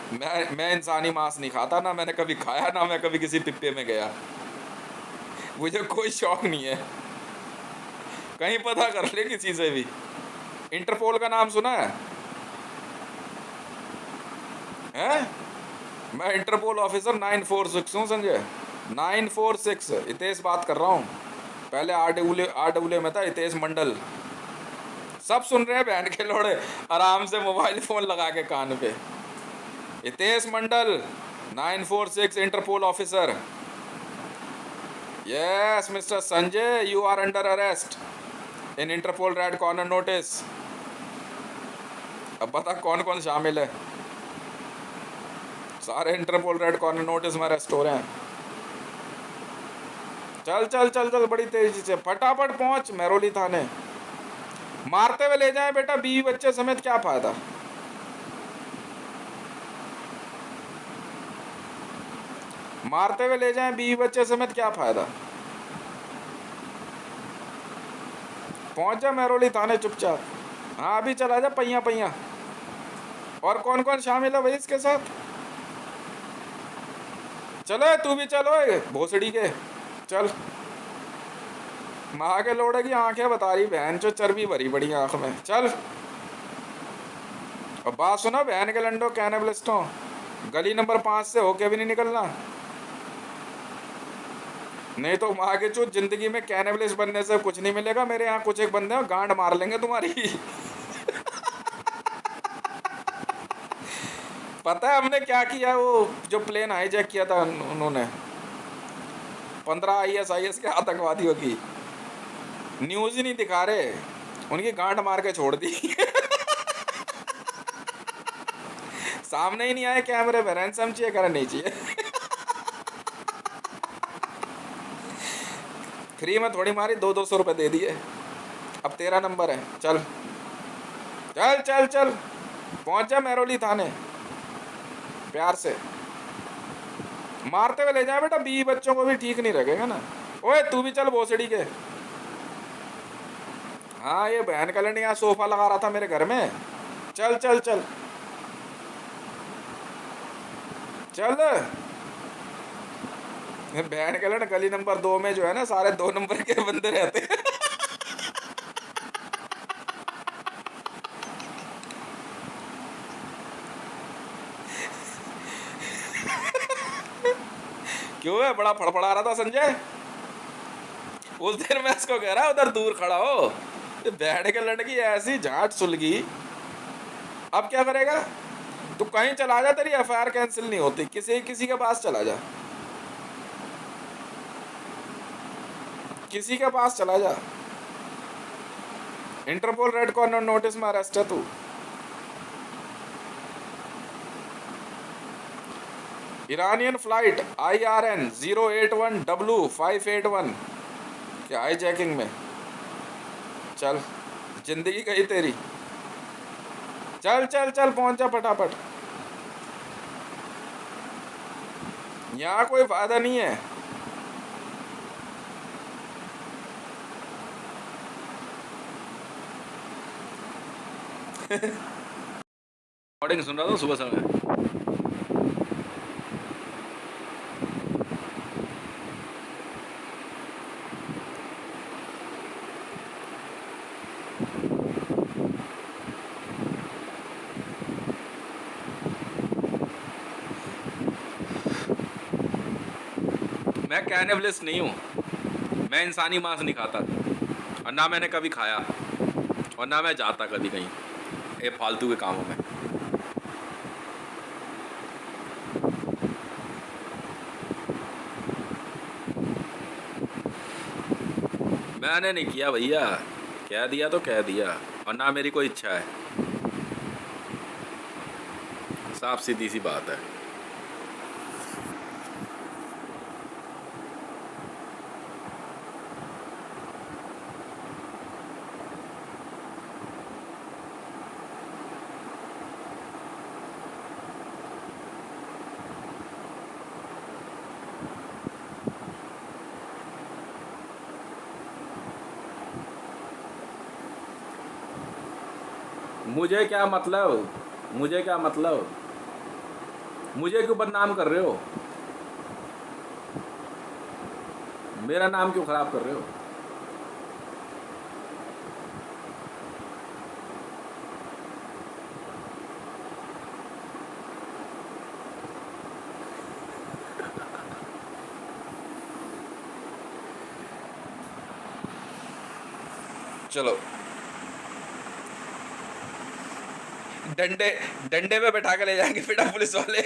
मैं इंसानी मांस नहीं खाता, ना मैंने कभी खाया, ना मैं कभी किसी पिप्पे में गया, मुझे कोई शौक नहीं है। कहीं पता कर ले किसी से भी। इंटरपोल का नाम सुना है? हैं? मैं इंटरपोल ऑफिसर 946 हूँ संजय, 946। हितेश बात कर रहा हूँ, पहले आरडब्ल्यू में था हितेश मंडल। सब सुन रहे हैं बैंड के लोड़े, आराम से मोबाइल फोन लगा के कान पे। Hitesh Mandal 946 Interpol officer. Yes mister Sanjay, you are under arrest in Interpol red corner notice. अब बता कौन कौन शामिल है? सारे इंटरपोल रेड कॉर्नर नोटिस में अरेस्ट हो रहे हैं। चल चल चल चल बड़ी तेजी से फटाफट पहुंच मेहरौली थाने। मारते हुए ले जाए बेटा, बीवी बच्चे समेत, क्या फायदा। मारते हुए ले जाए बीवी बच्चे समेत, क्या फायदा। पहुंच जा मेहरौली थाने चुपचाप। हाँ अभी चला जा, पहिया पहिया। और कौन कौन शामिल है भाई इसके साथ? चलो तू भी चलो, भोसड़ी के चल। माँ के लोड़े की आंखें बता रही, बहन चो चर्बी भरी बड़ी आंख में, चल। अब बात सुना, बहन के लंडो कैनबलिस्टों, गली नंबर 5 से होके भी नहीं निकलना, नहीं तो माँ के चो जिंदगी में कैनबलिस्ट बनने से कुछ नहीं मिलेगा। मेरे यहाँ कुछ एक बंदे हैं, गांड मार लेंगे तुम्हारी। पता है हमने क्या किया? वो जो प्लेन हाईजैक किया था उन्होंने, 15 IS के आतंकवादियों की, न्यूज ही नहीं दिखा रहे, उनकी गांड मार के छोड़ दी। सामने ही नहीं आए कैमरे में, रैंसम चाहिए कर नहीं चाहिए। फ्री में थोड़ी मारी, 200 रुपए दे दिए। अब तेरा नंबर है, चल चल चल चल, पहुंच जा मेहरौली थाने प्यार से। मारते हुए ले जाए बेटा, बीवी बच्चों को भी ठीक नहीं लगेगा ना। ओए तू भी चल भोसड़ी के। हाँ ये बहन का लंड यहाँ सोफा लगा रहा था मेरे घर में, चल चल चल चल। बहन का लंड गली नंबर 2 में जो है ना, सारे 2 नंबर के बंदे रहते हैं। क्यों है, बड़ा फड़फड़ा रहा था संजय? उस दिन मैं इसको कह रहा उधर दूर खड़ा हो, बैठ के लड़की ऐसी झाट सुलगी। अब क्या करेगा? तू कहीं चला जा, तेरी FIR कैंसिल नहीं होती, किसी किसी के पास चला जा, किसी के पास चला जा। इंटरपोल रेड कॉर्नर नोटिस में अरेस्ट है तू। ईरानियन फ्लाइट IRN 081W581 क्या हाईजैकिंग में। चल जिंदगी गई तेरी, चल चल चल पहुंच जा फटाफट। यहाँ कोई फायदा नहीं है। रिकॉर्डिंग सुन रहा था सुबह समय। मैं कैनिबलिस्ट नहीं हूँ, मैं इंसानी मांस नहीं खाता, और ना मैंने कभी खाया, और ना मैं जाता कभी कहीं ये फालतू के कामों में। मैंने नहीं किया भैया, कह दिया तो कह दिया, और ना मेरी कोई इच्छा है, साफ सीधी सी बात है। मुझे क्या मतलब, मुझे क्या मतलब, मुझे क्यों बदनाम कर रहे हो, मेरा नाम क्यों खराब कर रहे हो? चलो, डंडे डंडे पे बैठा के ले जाएंगे बेटा पुलिस वाले।